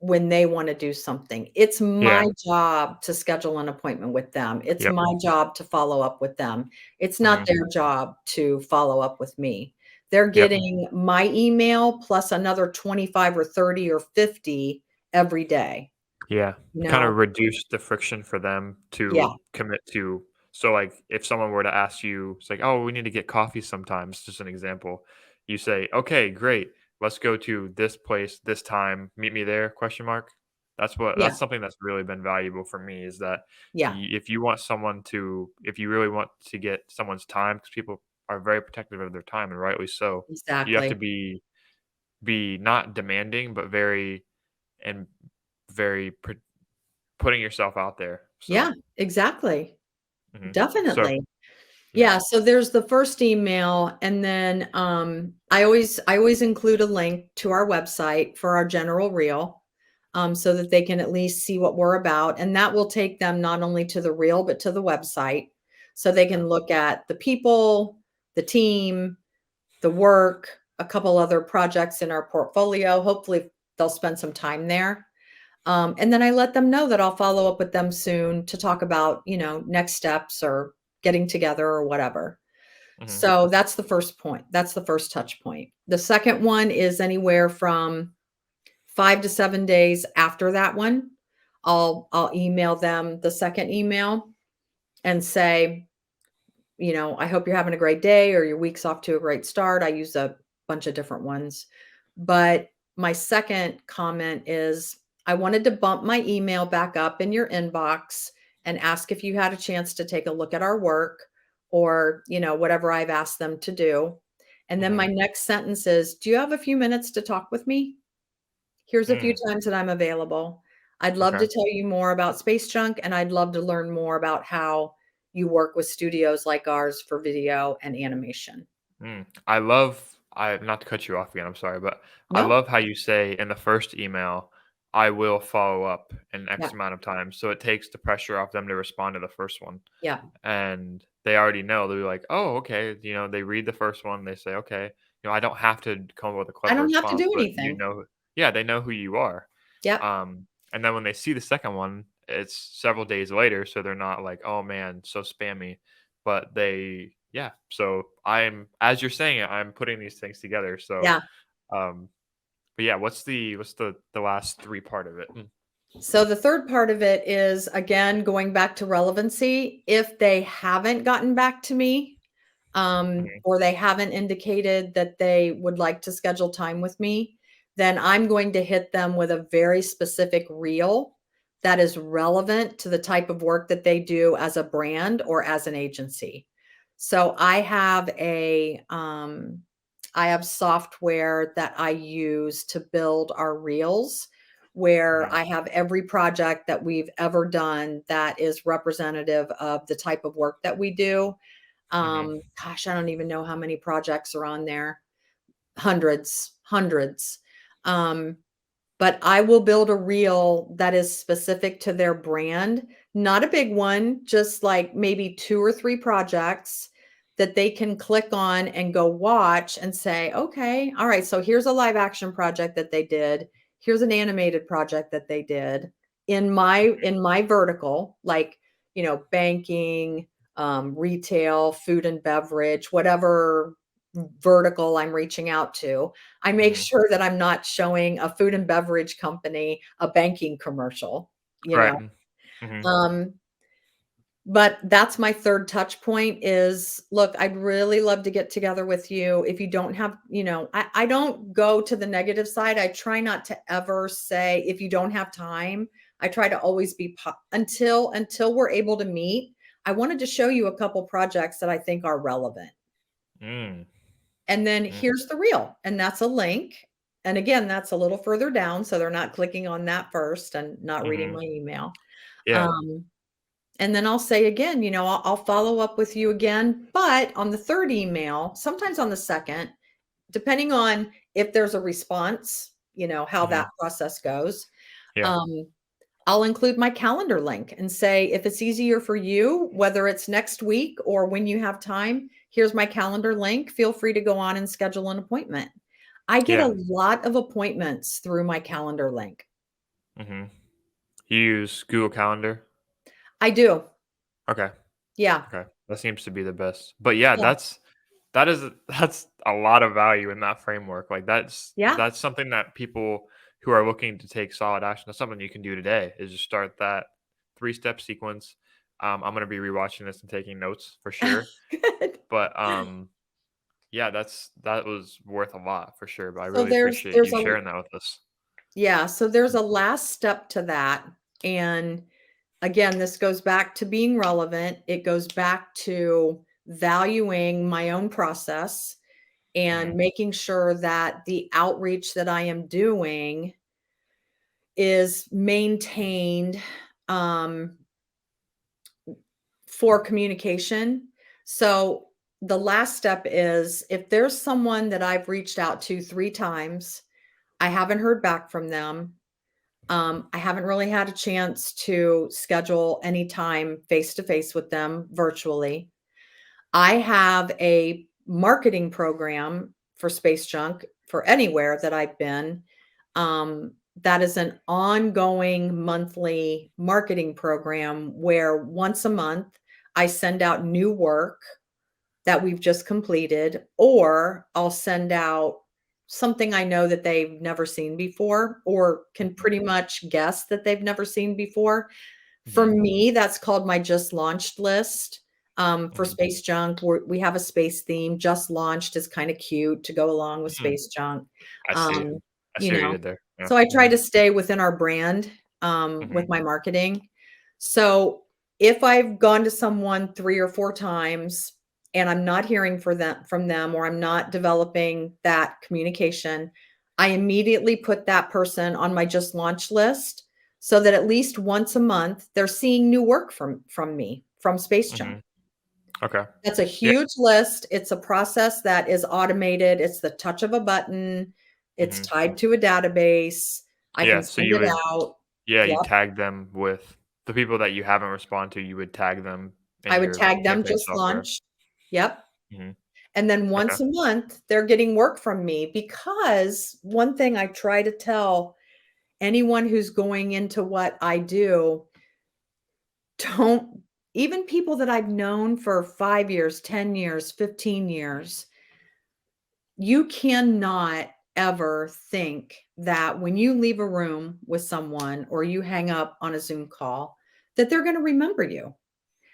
they wanna do something. It's yeah, my job to schedule an appointment with them. It's yep, my job to follow up with them. It's not mhm, their job to follow up with me. They're yep. getting my email plus another 25 or 30 or 50 every day, Yeah, you kind of know? reduce the friction for them Yeah, to commit to. So, like, if someone were to ask you, it's like, "Oh, we need to get coffee sometimes." Just an example. You say, "Okay, great. Let's go to this place this time. Meet me there?" Question mark. yeah, That's something that's really been valuable for me is that yeah, if you want someone to, if you really want to get someone's time, because people are very protective of their time, and rightly so, you have to exactly. be not demanding, but very and very putting yourself out there, Yeah, so exactly. mhm. So Definitely. yeah, Yeah, so there's the first email, and then, I always include a link to our website for our general reel, so that they can at least see what we're about, and that will take them not only to the reel, but to the website, so they okay, can look at the people, the team, the work, a couple other projects in our portfolio. Hopefully, they'll spend some time there, and then I let them know that I'll follow up with them soon to talk about, next steps or getting together or whatever. mhm, So that's the first point. That's the first touch point. The second one is anywhere from 5 to 7 days after that one. I'll email them the second email and say, I hope you're having a great day or your week's off to a great start. I use a bunch of different ones. But my second comment is I wanted to bump my email back up in your inbox and ask if you had a chance to take a look at our work or, whatever I've asked them to do. And then my mhm, next sentence is, do you have a few minutes to talk with me? Here's a few mm, times that I'm available. I'd love okay, to tell you more about Space Junk, and I'd love to learn more about how you work with studios like ours for video and animation. I not to cut you off again, I'm sorry, but I No? love how you say in the first email, "I will follow up in Yeah, X amount of time," so it takes the pressure off them to respond to the first one, yeah. and they already know, they'll be like, "Oh, okay," they read the first one, they say, "Okay," I don't have to come up with a I clever don't have to response, do but anything. yeah, they know who you are. Yep. And then when they see the second one, it's several days later, so they're not like, "Oh man, so spammy." But yeah. So as you're saying it, I'm putting these things together. So, Yeah. um, but yeah, what's the last three part of it? Mm. So the third part of it is, again, going back to relevancy. If they haven't gotten back to me, Hmm. or they haven't indicated that they would like to schedule time with me, then I'm going to hit them with a very specific reel that is relevant to the type of work that they do as a brand or as an agency. So I have software that I use to build our reels, where Hmm. I have every project that we've ever done that is representative of the type of work that we do. Hmm. Gosh, I don't even know how many projects are on there. Hundreds, hundreds. Um, but I will build a reel that is specific to their brand, not a big one, just like maybe 2 or 3 projects that they can click on and go watch and say, "Okay, all right, so here's a live action project that they did. Here's an animated project that they did in my vertical, like, banking, retail, food and beverage, whatever vertical I'm reaching out to. I make Hmm. sure that I'm not showing a food and beverage company a banking commercial, you Right. know? Hmm. Um, but that's my third touch point is, look, I'd really love to get together with you. If you don't have, I don't go to the negative side. I try not to ever say if you don't have time. I try to always be until we're able to meet. I wanted to show you a couple projects that I think are relevant. Mm. And then Mm. here's the reel, and that's a link. And again, that's a little further down, so they're not clicking on that first and not reading Hmm. my email. Yeah. Um, and then I'll say again, I'll follow up with you again, but on the third email, sometimes on the second, depending on if there's a response, how Hmm. that process goes. Yeah. Um, I'll include my calendar link and say, if it's easier for you, whether it's next week or when you have time, here's my calendar link. Feel free to go on and schedule an appointment. I get a Yeah. lot of appointments through my calendar link. Hmm. You use Google Calendar? I do. Okay. Yeah. Okay. That seems to be the best. But yeah, Yeah. that's a lot of value in that framework. Like Yeah. that's something that people who are looking to take solid action, that's something you can do today is just start that three-step sequence. I'm gonna be rewatching this and taking notes for sure. Good. But yeah, that was worth a lot for sure. But I So really appreciate you sharing that with us. so there's a last step to that. And again, this goes back to being relevant. It goes back to valuing my own process and Hmm. making sure that the outreach that I am doing is maintained, um, for communication. So the last step is, if there's someone that I've reached out to 3 times, I haven't heard back from them, I haven't really had a chance to schedule any time face to face with them virtually. I have a marketing program for Space Junk for anywhere that I've been. That is an ongoing monthly marketing program where once a month I send out new work that we've just completed, or I'll send out something I know that they've never seen before or can Hmm. pretty much guess that they've never seen before. For Hmm. me, that's called my just launched list. For Hmm. Space Junk, we have a space theme. Just launched is kind of cute to go along with Hmm. Space Junk. I see. Um, I you see what you know, did there. Yeah. so I try Hmm. to stay within our brand Hmm. with my marketing. So if I've gone to someone 3 or 4 times and I'm not hearing from them, or I'm not developing that communication, I immediately put that person on my just launch list so that at least once a month they're seeing new work from me, from Space Junk. Hmm. Okay. That's a Yeah. huge list. It's a process that is automated. It's the touch of a button. It's Hmm. tied to a database. I can Yeah. So send you it would, out. yeah, you Yep. tag them with the people that you haven't responded to. You would tag them in I would your tag them campaign just software. launch. Yep. Hmm. And then Okay. once a month, they're getting work from me, because one thing I try to tell anyone who's going into what I do, don't, even people that I've known for 5 years, 10 years, 15 years, you cannot ever think that when you leave a room with someone or you hang up on a Zoom call, that they're going to remember you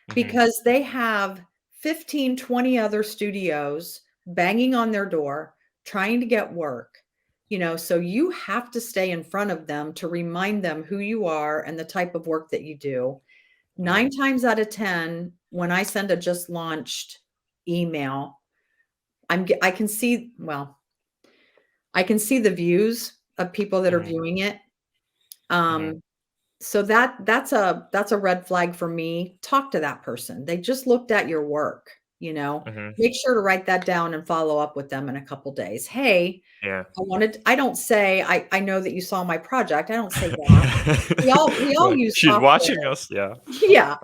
Hmm. because they have 15, 20 other studios banging on their door trying to get work. So you have to stay in front of them to remind them who you are and the type of work that you do. Hmm. 9 times out of 10, when I send a just launched email, I can see, well, I can see the views of people that are Hmm. viewing it. Hmm. Um, so that's a red flag for me. Talk to that person. They just looked at your work, you know. Hmm. Make sure to write that down and follow up with them in a couple days. Hey, Yeah. I don't say I know that you saw my project. I don't say that. We all Like, use she's software. watching us. Yeah. Yeah.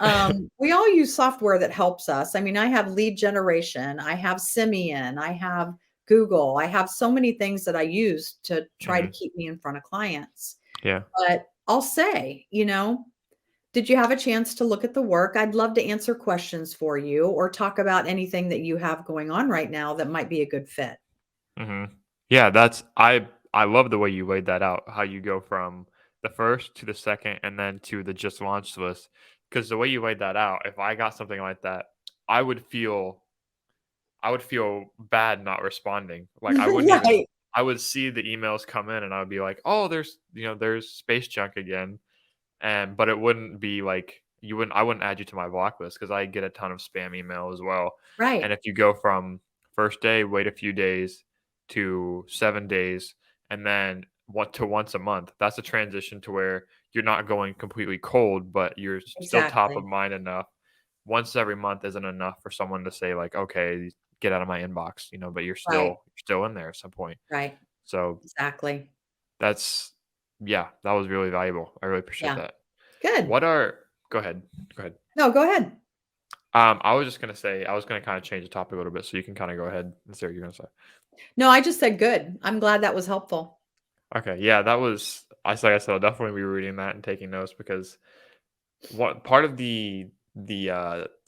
Uh-huh. We all use software that helps us. I mean, I have lead generation, I have Simian, I have Google, I have so many things that I use to try to Hmm. keep me in front of clients. Yeah. But I'll say, did you have a chance to look at the work? I'd love to answer questions for you or talk about anything that you have going on right now that might be a good fit. Hmm. Yeah, I love the way you laid that out. How you go from the first to the second, and then to the just launched list. Because the way you laid that out, if I got something like that, I would feel I would feel bad not responding. Like I wouldn't even. Right, I would see the emails come in, and I would be like, "Oh, there's space junk again," and but it wouldn't be like you wouldn't. I wouldn't add you to my block list because I get a ton of spam email as well. And right, if you go from first day, wait a few days, to 7 days, and then once a month, that's a transition to where you're not going completely cold, but you're still top of exactly. mind enough. Once every month isn't enough for someone to say like, okay, get out of my inbox, but you're Right, still in there at some point. right, So exactly. that's yeah, that was really valuable. I really appreciate Yeah, that. good. What are Go ahead. Go ahead. No, go ahead. I was just gonna say I was gonna kind of change the topic a little bit, so you can kind of go ahead and say what you're gonna say. No, I just said good. I'm glad that was helpful. Okay, yeah, that was like I said, I'll definitely be reading that and taking notes because what part of the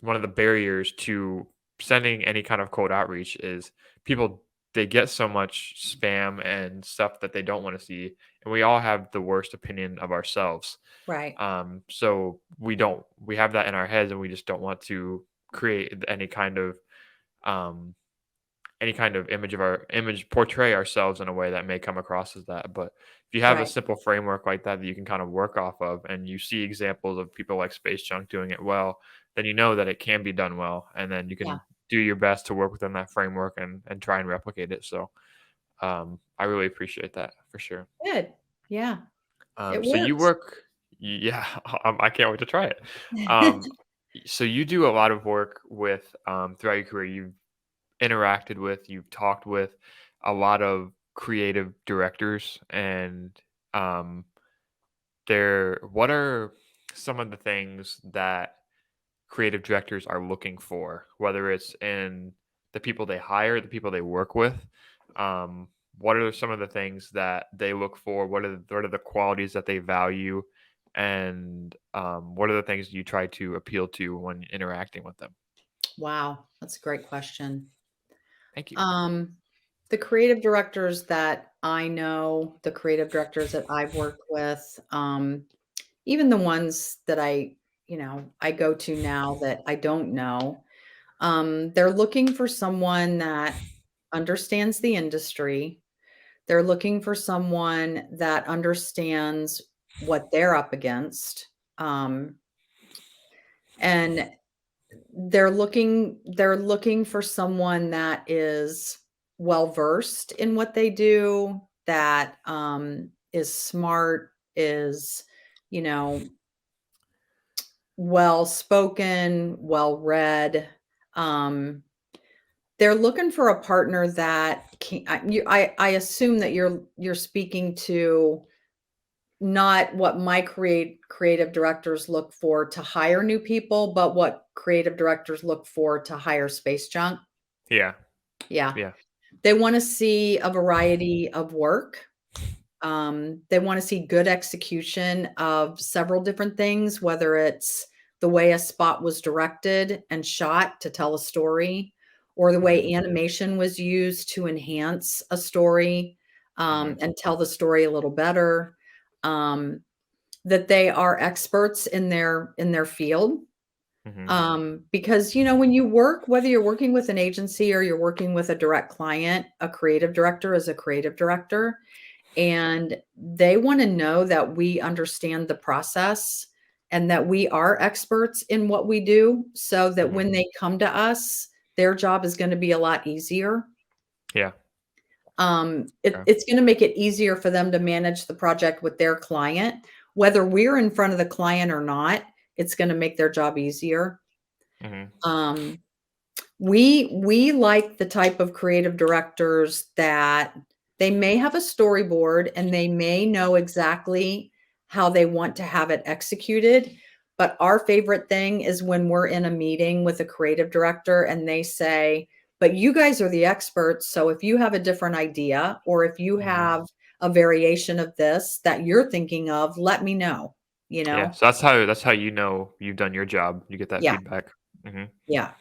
one of the barriers to sending any kind of cold outreach is people they get so much spam and stuff that they don't want to see, and we all have the worst opinion of ourselves. Right, So we have that in our heads, and we just don't want to create um any kind of image portray ourselves in a way that may come across as that. But if you have a right. simple framework like that that you can kind of work off of, and you see examples of people like Space Junk doing it well, then you know that it can be done well, and then you Yeah, can do your best to work within that framework and try and replicate it. So I really appreciate that for sure. good. Yeah, it So you works. work, yeah, I can't wait to try it. Um, so you do a lot of work with throughout your career. You've interacted with, you've talked with a lot of creative directors, and um, what are some of the things that creative directors are looking for, whether it's in the people they hire, the people they work with? Um, what are some of the things that they look for? What are the qualities that they value? And what are the things you try to appeal to when interacting with them? Wow, that's a great question. Thank you. Um, the creative directors that I know, the creative directors that I've worked with, even the ones that I go to now that I don't know, they're looking for someone that understands the industry. They're looking for someone that understands what they're up against. And they're looking for someone that is well versed in what they do, that is smart, is you know well spoken, well read. um they're looking for a partner that I assume that you're speaking to not what my creative directors look for to hire new people, but what creative directors look for to hire space junk. Yeah, Yeah. yeah, They wanna see a variety of work. They wanna see good execution of several different things, whether it's the way a spot was directed and shot to tell a story, or the Mhm. way animation was used to enhance a story, Mhm. and tell the story a little better, um, that they are experts in their field. Mhm. Because, you know, when you work, whether you're working with an agency or you're working with a direct client, a creative director is a creative director, and they want to know that we understand the process and that we are experts in what we do so that Mhm. when they come to us, their job is going to be a lot easier. Yeah. Okay. It's going to make it easier for them to manage the project with their client, whether we're in front of the client or not. It's going to make their job easier. Mhm. Um, we like the type of creative directors that they may have a storyboard and they may know exactly how they want to have it executed, but our favorite thing is when we're in a meeting with a creative director and they say, "But you guys are the experts, so if you have a different idea or if you Mhm. have a variation of this that you're thinking of, let me know," you Yeah. know? So that's how you know you've done your job. You get that Yeah, feedback. Mhm. yeah.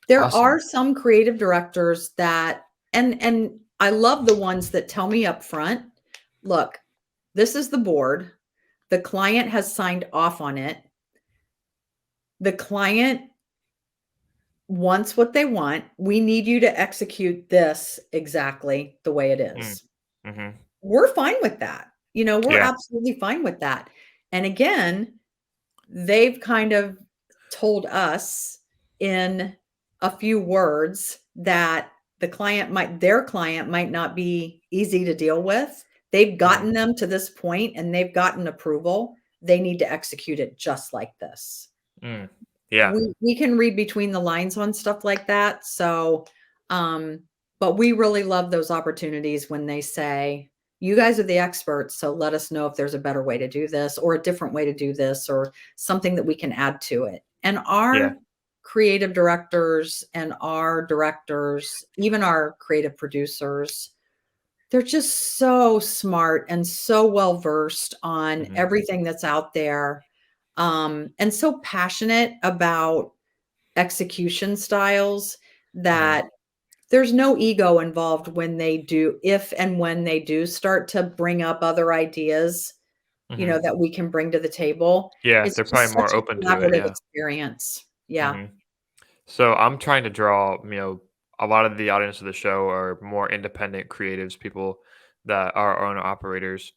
There Awesome. are some creative directors that and I love the ones that tell me up front, "Look, this is the board. The client has signed off on it. The client wants what they want. We need you to execute this exactly the way it Mm. is." Mhm. We're fine with that. You know, we're Yeah. absolutely fine with that. And again, they've kind of told us in a few words that their client might not be easy to deal with. They've Mhm. gotten them to this point and they've gotten approval. They need to execute it just like this. Mm. Yeah. We can read between the lines on stuff like that. So, um, but we really love those opportunities when they say, "You guys are the experts, so let us know if there's a better way to do this or a different way to do this or something that we can add to it." And Yeah. our creative directors and our directors, even our creative producers, they're just so smart and so well versed on Mhm. everything that's out there, and so passionate about execution styles Mhm. that there's no ego involved when they do if and when they do start to bring up other ideas, you know, Mhm. that we can bring to the table. Yeah, It's they're just probably such more a open to it, collaborative yeah. experience. Yeah. Mhm. So I'm trying to draw, a lot of the audience of the show are more independent creatives, people that are owner operators.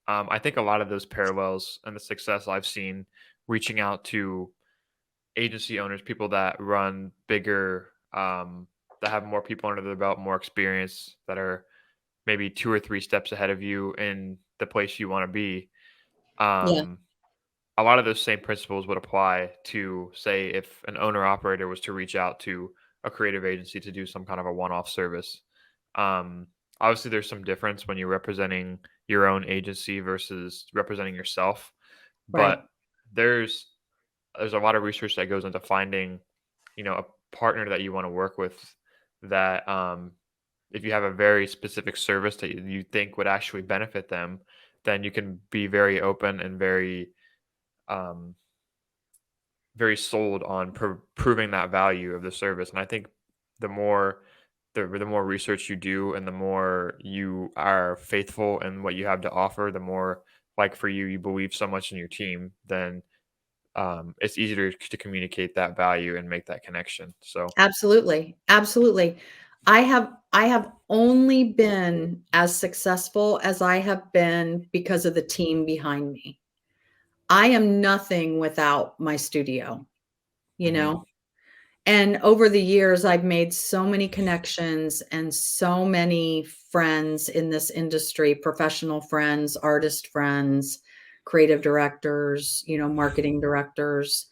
I think a lot of those parallels and the success I've seen reaching out to agency owners, people that run bigger, that have more people under their belt, more experience, that are maybe 2 or 3 steps ahead of you in the place you want to be. Yeah. Um, a lot of those same principles would apply to, say, if an owner operator was to reach out to a creative agency to do some kind of a one-off service. um, Obviously there's some difference when you're representing your own agency versus representing yourself, Right. but there's a lot of research that goes into finding, a partner that you want to work with, that if you have a very specific service that you think would actually benefit them, then you can be very open and um, very sold on proving that value of the service. And I think the more the more research you do and the more you are faithful in what you have to offer, the more, like, for you, you believe so much in your team, then it's easier to communicate that value and make that connection. So, Absolutely. Absolutely. I have only been as successful as I have been because of the team behind me. I am nothing without my studio, you hmm know? And over the years, I've made so many connections and so many friends in this industry, professional friends, artist friends, creative directors, you know, marketing directors.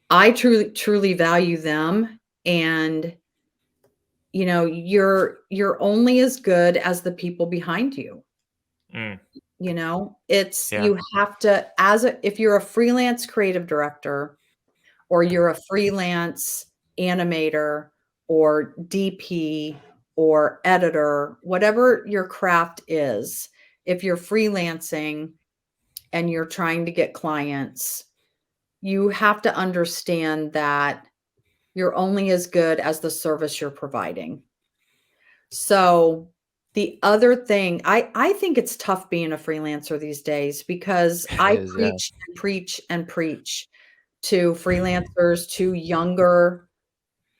I truly value them, and you know, you're only as good as the people behind you. mm, You know, it's yeah, you have to as a if you're a freelance creative director or you're a freelance animator or DP or editor, whatever your craft is, if you're freelancing and you're trying to get clients, you have to understand that You're only as good as the service you're providing. So the other thing, I think it's tough being a freelancer these days because It I is, yeah. preach and preach and preach to freelancers, to younger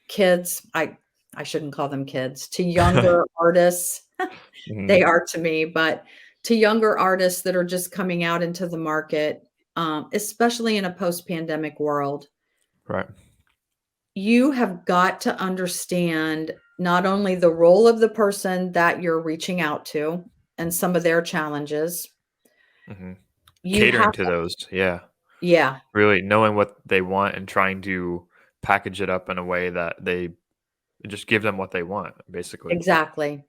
kids. I shouldn't call them kids, to younger artists. They Mhm. are to me, but to younger artists that are just coming out into the market, especially in a post-pandemic world, Right. you have got to understand not only the role of the person that you're reaching out to and some of their challenges. Mhm. You Catering have to to, those, yeah. yeah, Really knowing what they want and trying to package it up in a way that they just give them what they want, basically. exactly.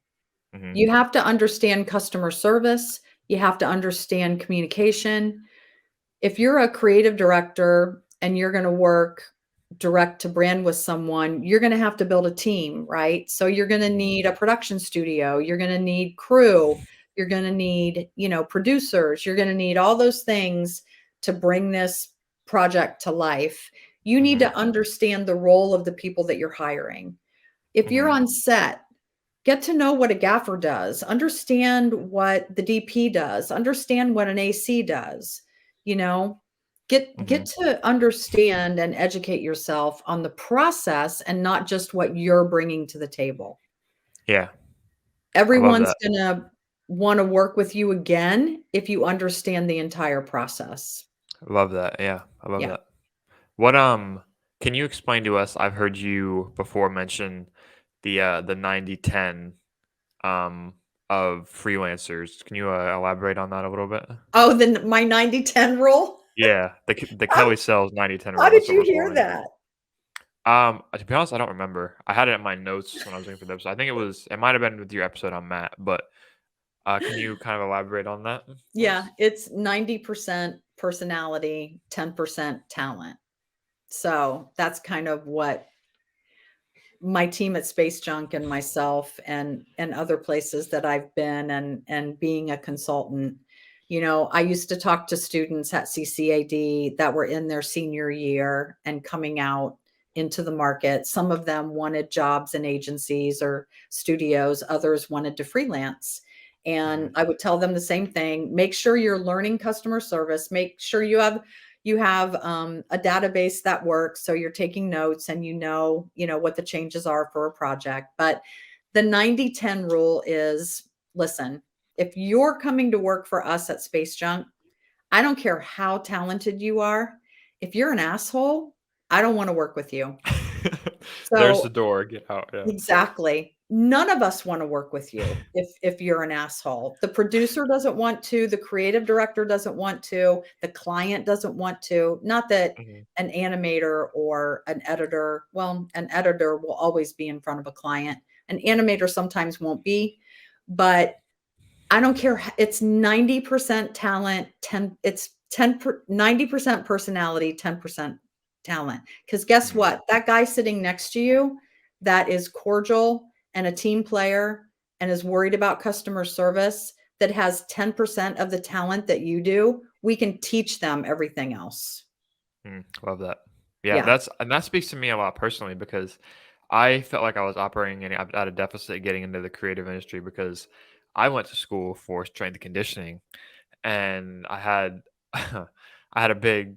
Mhm. You have to understand customer service. You have to understand communication. If you're a creative director and you're going to work direct to brand with someone, you're going to have to build a team, right? So you're going to Mhm. need a production studio, you're going to need crew, you're going to need, producers, you're going to need all those things to bring this project to life. You need Mhm. to understand the role of the people that you're hiring. If you're Mhm. on set, get to know what a gaffer does, understand what the DP does, understand what an AC does, you know? Get Mhm. to understand and educate yourself on the process and not just what you're bringing to the table. Yeah, I love Everyone's that. gonna wanna work with you again if you understand the entire process. I love that, yeah, I love Yeah. that. What, can you explain to us I've heard you before mention the 90-10, um, of freelancers. Can you, elaborate on that a little bit? Oh, then my 90-10 rule? Yeah, the Kelly Sells 90-10 How rule, did that's what you we're hear calling it. that? To be honest, I don't remember. I had it in my notes when I was looking for the episode. I think it might have been with your episode on Matt, but, can you kind of elaborate on that for Yeah, us? it's 90% personality, 10% talent. So that's kind of what my team at Space Junk and myself and other places that I've been and being a consultant. I used to talk to students at CCAD that were in their senior year and coming out into the market. Some of them wanted jobs in agencies or studios, others wanted to freelance. And Mhm, I would tell them the same thing. Make sure you're learning customer service. Make sure you have a database that works, so you're taking notes and you know what the changes are for a project. But the 90-10 rule is, listen, if you're coming to work for us at Space Junk, I don't care how talented you are. If you're an asshole, I don't want to work with you. mhm. There's So the door, get out, yeah. exactly. None of us wanna work with you if you're an asshole. The producer doesn't want to, the creative director doesn't want to, the client doesn't want to. Not that Mhm, an animator or an editor, well, an editor will always be in front of a client. An animator sometimes won't be, but I don't care. It's 90% talent, 10 it's 10 per 90% personality, 10% talent. Because guess mhm. what? That guy sitting next to you that is cordial and a team player and is worried about customer service, that has 10% of the talent that you do, we can teach them everything else. Love that. Yeah, Yeah. that speaks to me a lot personally because I felt like I was operating at a deficit getting into the creative industry because I went to school for strength and conditioning, and I had I had a big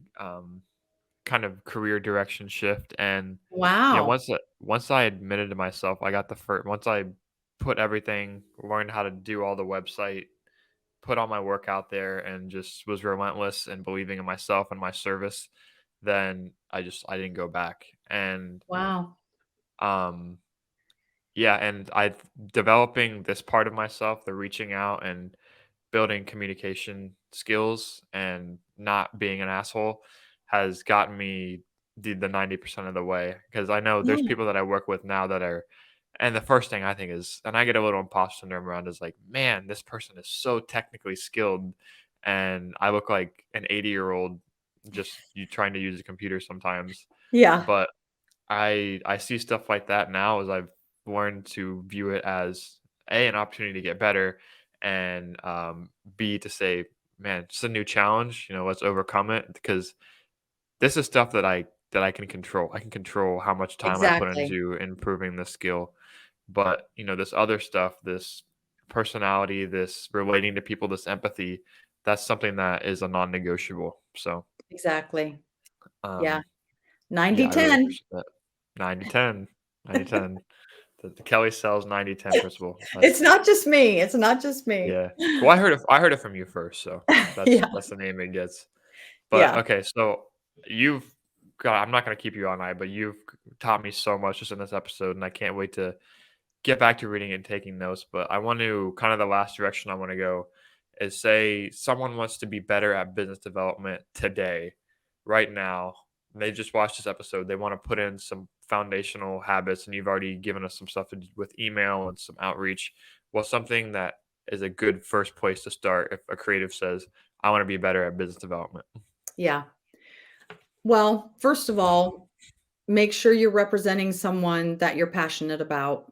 kind of career direction shift, and Wow. once I admitted to myself, I got the first once I put everything, learned how to do all the website, put all my work out there, and just was relentless and believing in myself and my service, then I didn't go back. And Wow. um yeah, and I developing this part of myself, the reaching out and building communication skills and not being an asshole has gotten me the 90% of the way, because I know there's Yeah. people that I work with now that are, and the first thing I think is, and I get a little imposter syndrome around, is like, man, this person is so technically skilled and I look like an 80-year-old just you trying to use a computer sometimes. Yeah. But I see stuff like that now as I've learned to view it as A, an opportunity to get better, and B, to say, man, it's a new challenge. Let's overcome it, because this is stuff that that I can control. I can control how much time I put Exactly. into improving the skill. But, this other stuff, this personality, this relating to people, this empathy, that's something that is a non-negotiable. So, Exactly. Yeah. um, yeah, 90 I really 10. appreciate that. 90-10, 90-10. The Kelly Sells 90-10 principle. It's That's not just me. It's not just me. yeah. Well, I heard it from you first, so that's Yeah. that's the name it gets. But Yeah. okay, so you've got I'm not gonna keep you all night, but you've taught me so much just in this episode, and I can't wait to get back to reading and taking notes. But I want to kind of the last direction I want to go is say someone wants to be better at business development today, right now. And they just watched this episode. They want to put in some foundational habits, and you've already given us some stuff to do with email and some outreach. What's something that is a good first place to start if a creative says, I want to be better at business development? Yeah. Well, first of all, make sure you're representing someone that you're passionate about.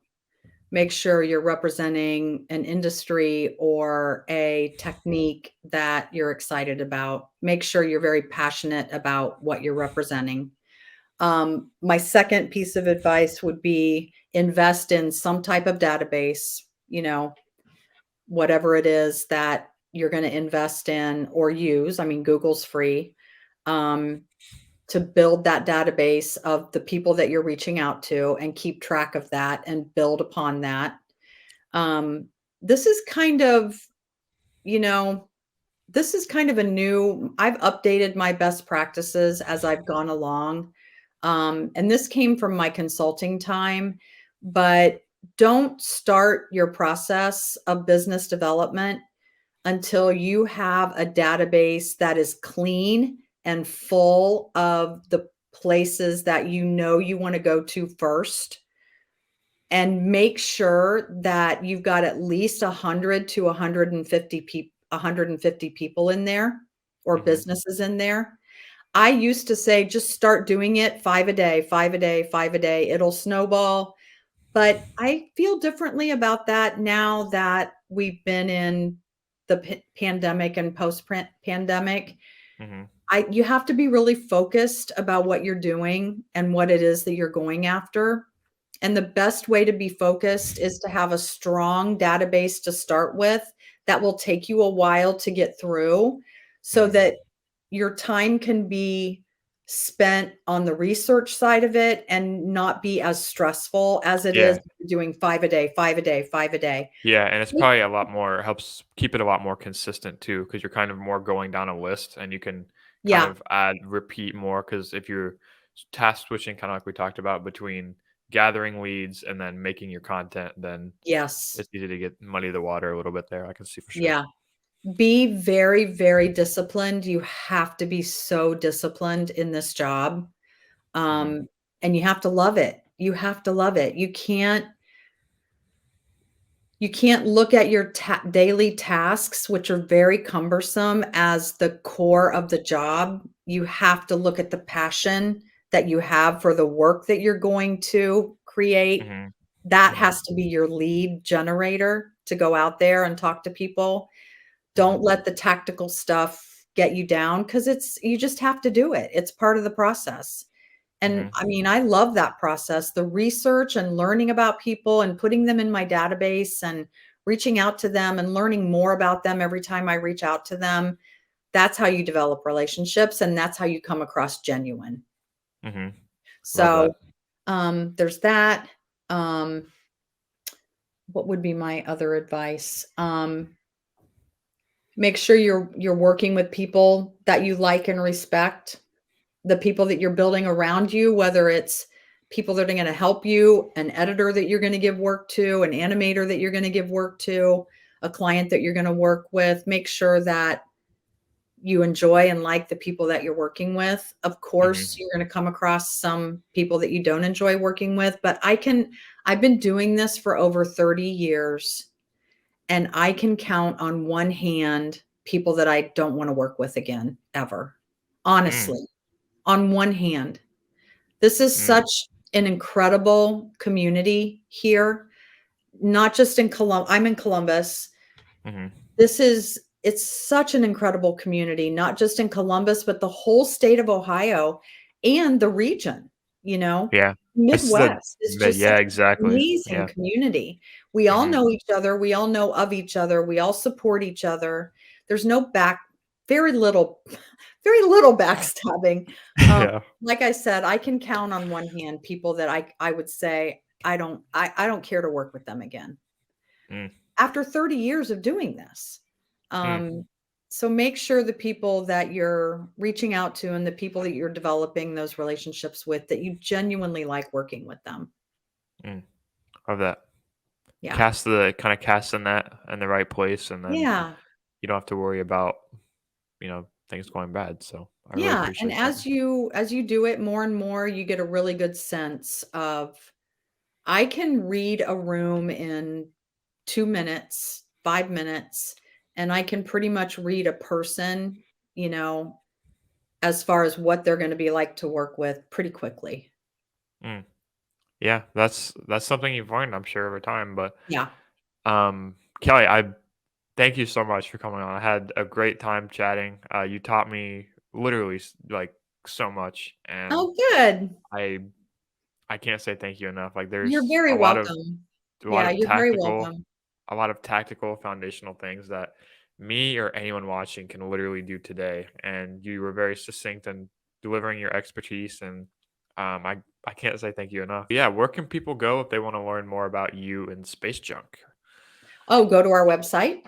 Make sure you're representing an industry or a technique that you're excited about. Make sure you're very passionate about what you're representing. My second piece of advice would be invest in some type of database, whatever it is that you're going to invest in or use. I mean, Google's free. Um, to build that database of the people that you're reaching out to and keep track of that and build upon that. Um, this is kind of, you know, this is kind of a new, I've updated my best practices as I've gone along. And this came from my consulting time, but don't start your process of business development until you have a database that is clean and full of the places that you want to go to first, and make sure that you've got at least 100 to 150 people in there or Hmm. businesses in there. I used to say just start doing it 5 a day, 5 a day, 5 a day. It'll snowball. But I feel differently about that now that we've been in the pandemic and pandemic. Hmm. You have to be really focused about what you're doing and what it is that you're going after. And the best way to be focused is to have a strong database to start with that will take you a while to get through so Hmm. that your time can be spent on the research side of it and not be as stressful as it is Yeah. doing 5 a day, 5 a day, 5 a day. Yeah, and it's probably a lot more helps keep it a lot more consistent too, because you're kind of more going down a list and you can kind Yeah. of add repeat more. Because if you're task switching, kind of like we talked about, between gathering leads and then making your content, then Yes. it's easy to get muddy the water a little bit there. I can see for sure. Yeah. Be very, very disciplined. You have to be so disciplined in this job. Hmm. Um, and you have to love it. You have to love it. You can't look at your daily tasks, which are very cumbersome, as the core of the job. You have to look at the passion that you have for the work that you're going to create. Hmm. That Hmm. has to be your lead generator to go out there and talk to people. Hmm. Don't let the tactical stuff get you down, because you just have to do it. It's part of the process. And Hmm. I mean, I love that process, the research and learning about people and putting them in my database and reaching out to them and learning more about them every time I reach out to them. That's how you develop relationships, and that's how you come across genuine. Hmm. Love that. So, there's that. Um, what would be my other advice? Make sure you're working with people that you like and respect. The people that you're building around you, whether it's people that are going to help you, an editor that you're going to give work to, an animator that you're going to give work to, a client that you're going to work with. Make sure that you enjoy and like the people that you're working with. Of course, Hmm. you're going to come across some people that you don't enjoy working with, but I've been doing this for over 30 years, and I can count on one hand people that I don't want to work with again, ever. Mm. Honestly, on one hand. This is Mm. such an incredible community here, not just in I'm in Columbus. Hmm. It's such an incredible community, not just in Columbus, but the whole state of Ohio. and the region, you know. Yeah. This is a Midwest is just yeah, such an exactly. amazing Yeah. community. We all Mhm. know each other, we all know of each other, we all support each other. There's no back very little very little backstabbing. Um, Yeah. like I said, I can count on one hand people that I would say I don't care to work with them again Mm. after 30 years of doing this. Mm. So make sure the people that you're reaching out to and the people that you're developing those relationships with, that you genuinely like working with them. Mm. Of that. Yeah. Cast the kinda cast the net in the right place, and then Yeah. you don't have to worry about, things going bad, so I really Yeah. And appreciate that. as you do it more and more, you get a really good sense of I can read a room in 2 minutes, 5 minutes, and I can pretty much read a person, you know, as far as what they're gonna be like to work with pretty quickly. Mm. Yeah, that's something you've learned, I'm sure, over time, but, Yeah. Kelly, I thank you so much for coming on. I had a great time chatting. You taught me literally, like, so much, and Oh, good. I I can't say thank you enough. Like, You're there's very welcome. a lot Yeah, of you're very tactical welcome. foundational things that me or anyone watching can literally do today. And you were very succinct in delivering your expertise, and I can't say thank you enough. Yeah, where can people go if they want to learn more about you and space junk? Oh, go to our website.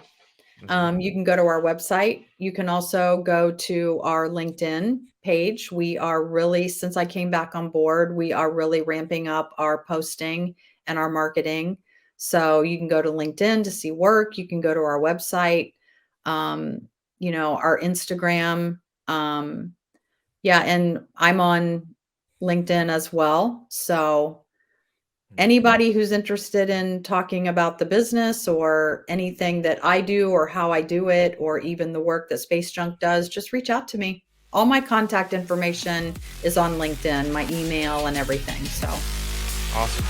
Hmm. You can go to our website. You can also go to our LinkedIn page. We are really, since I came back on board, we are really ramping up our posting and our marketing. So you can go to LinkedIn to see work. You can go to our website, um, our Instagram. Um, yeah, and I'm on LinkedIn as well. So anybody who's interested in talking about the business or anything that I do or how I do it, or even the work that Space Junk does, just reach out to me. All my contact information is on LinkedIn, my email and everything. So Awesome.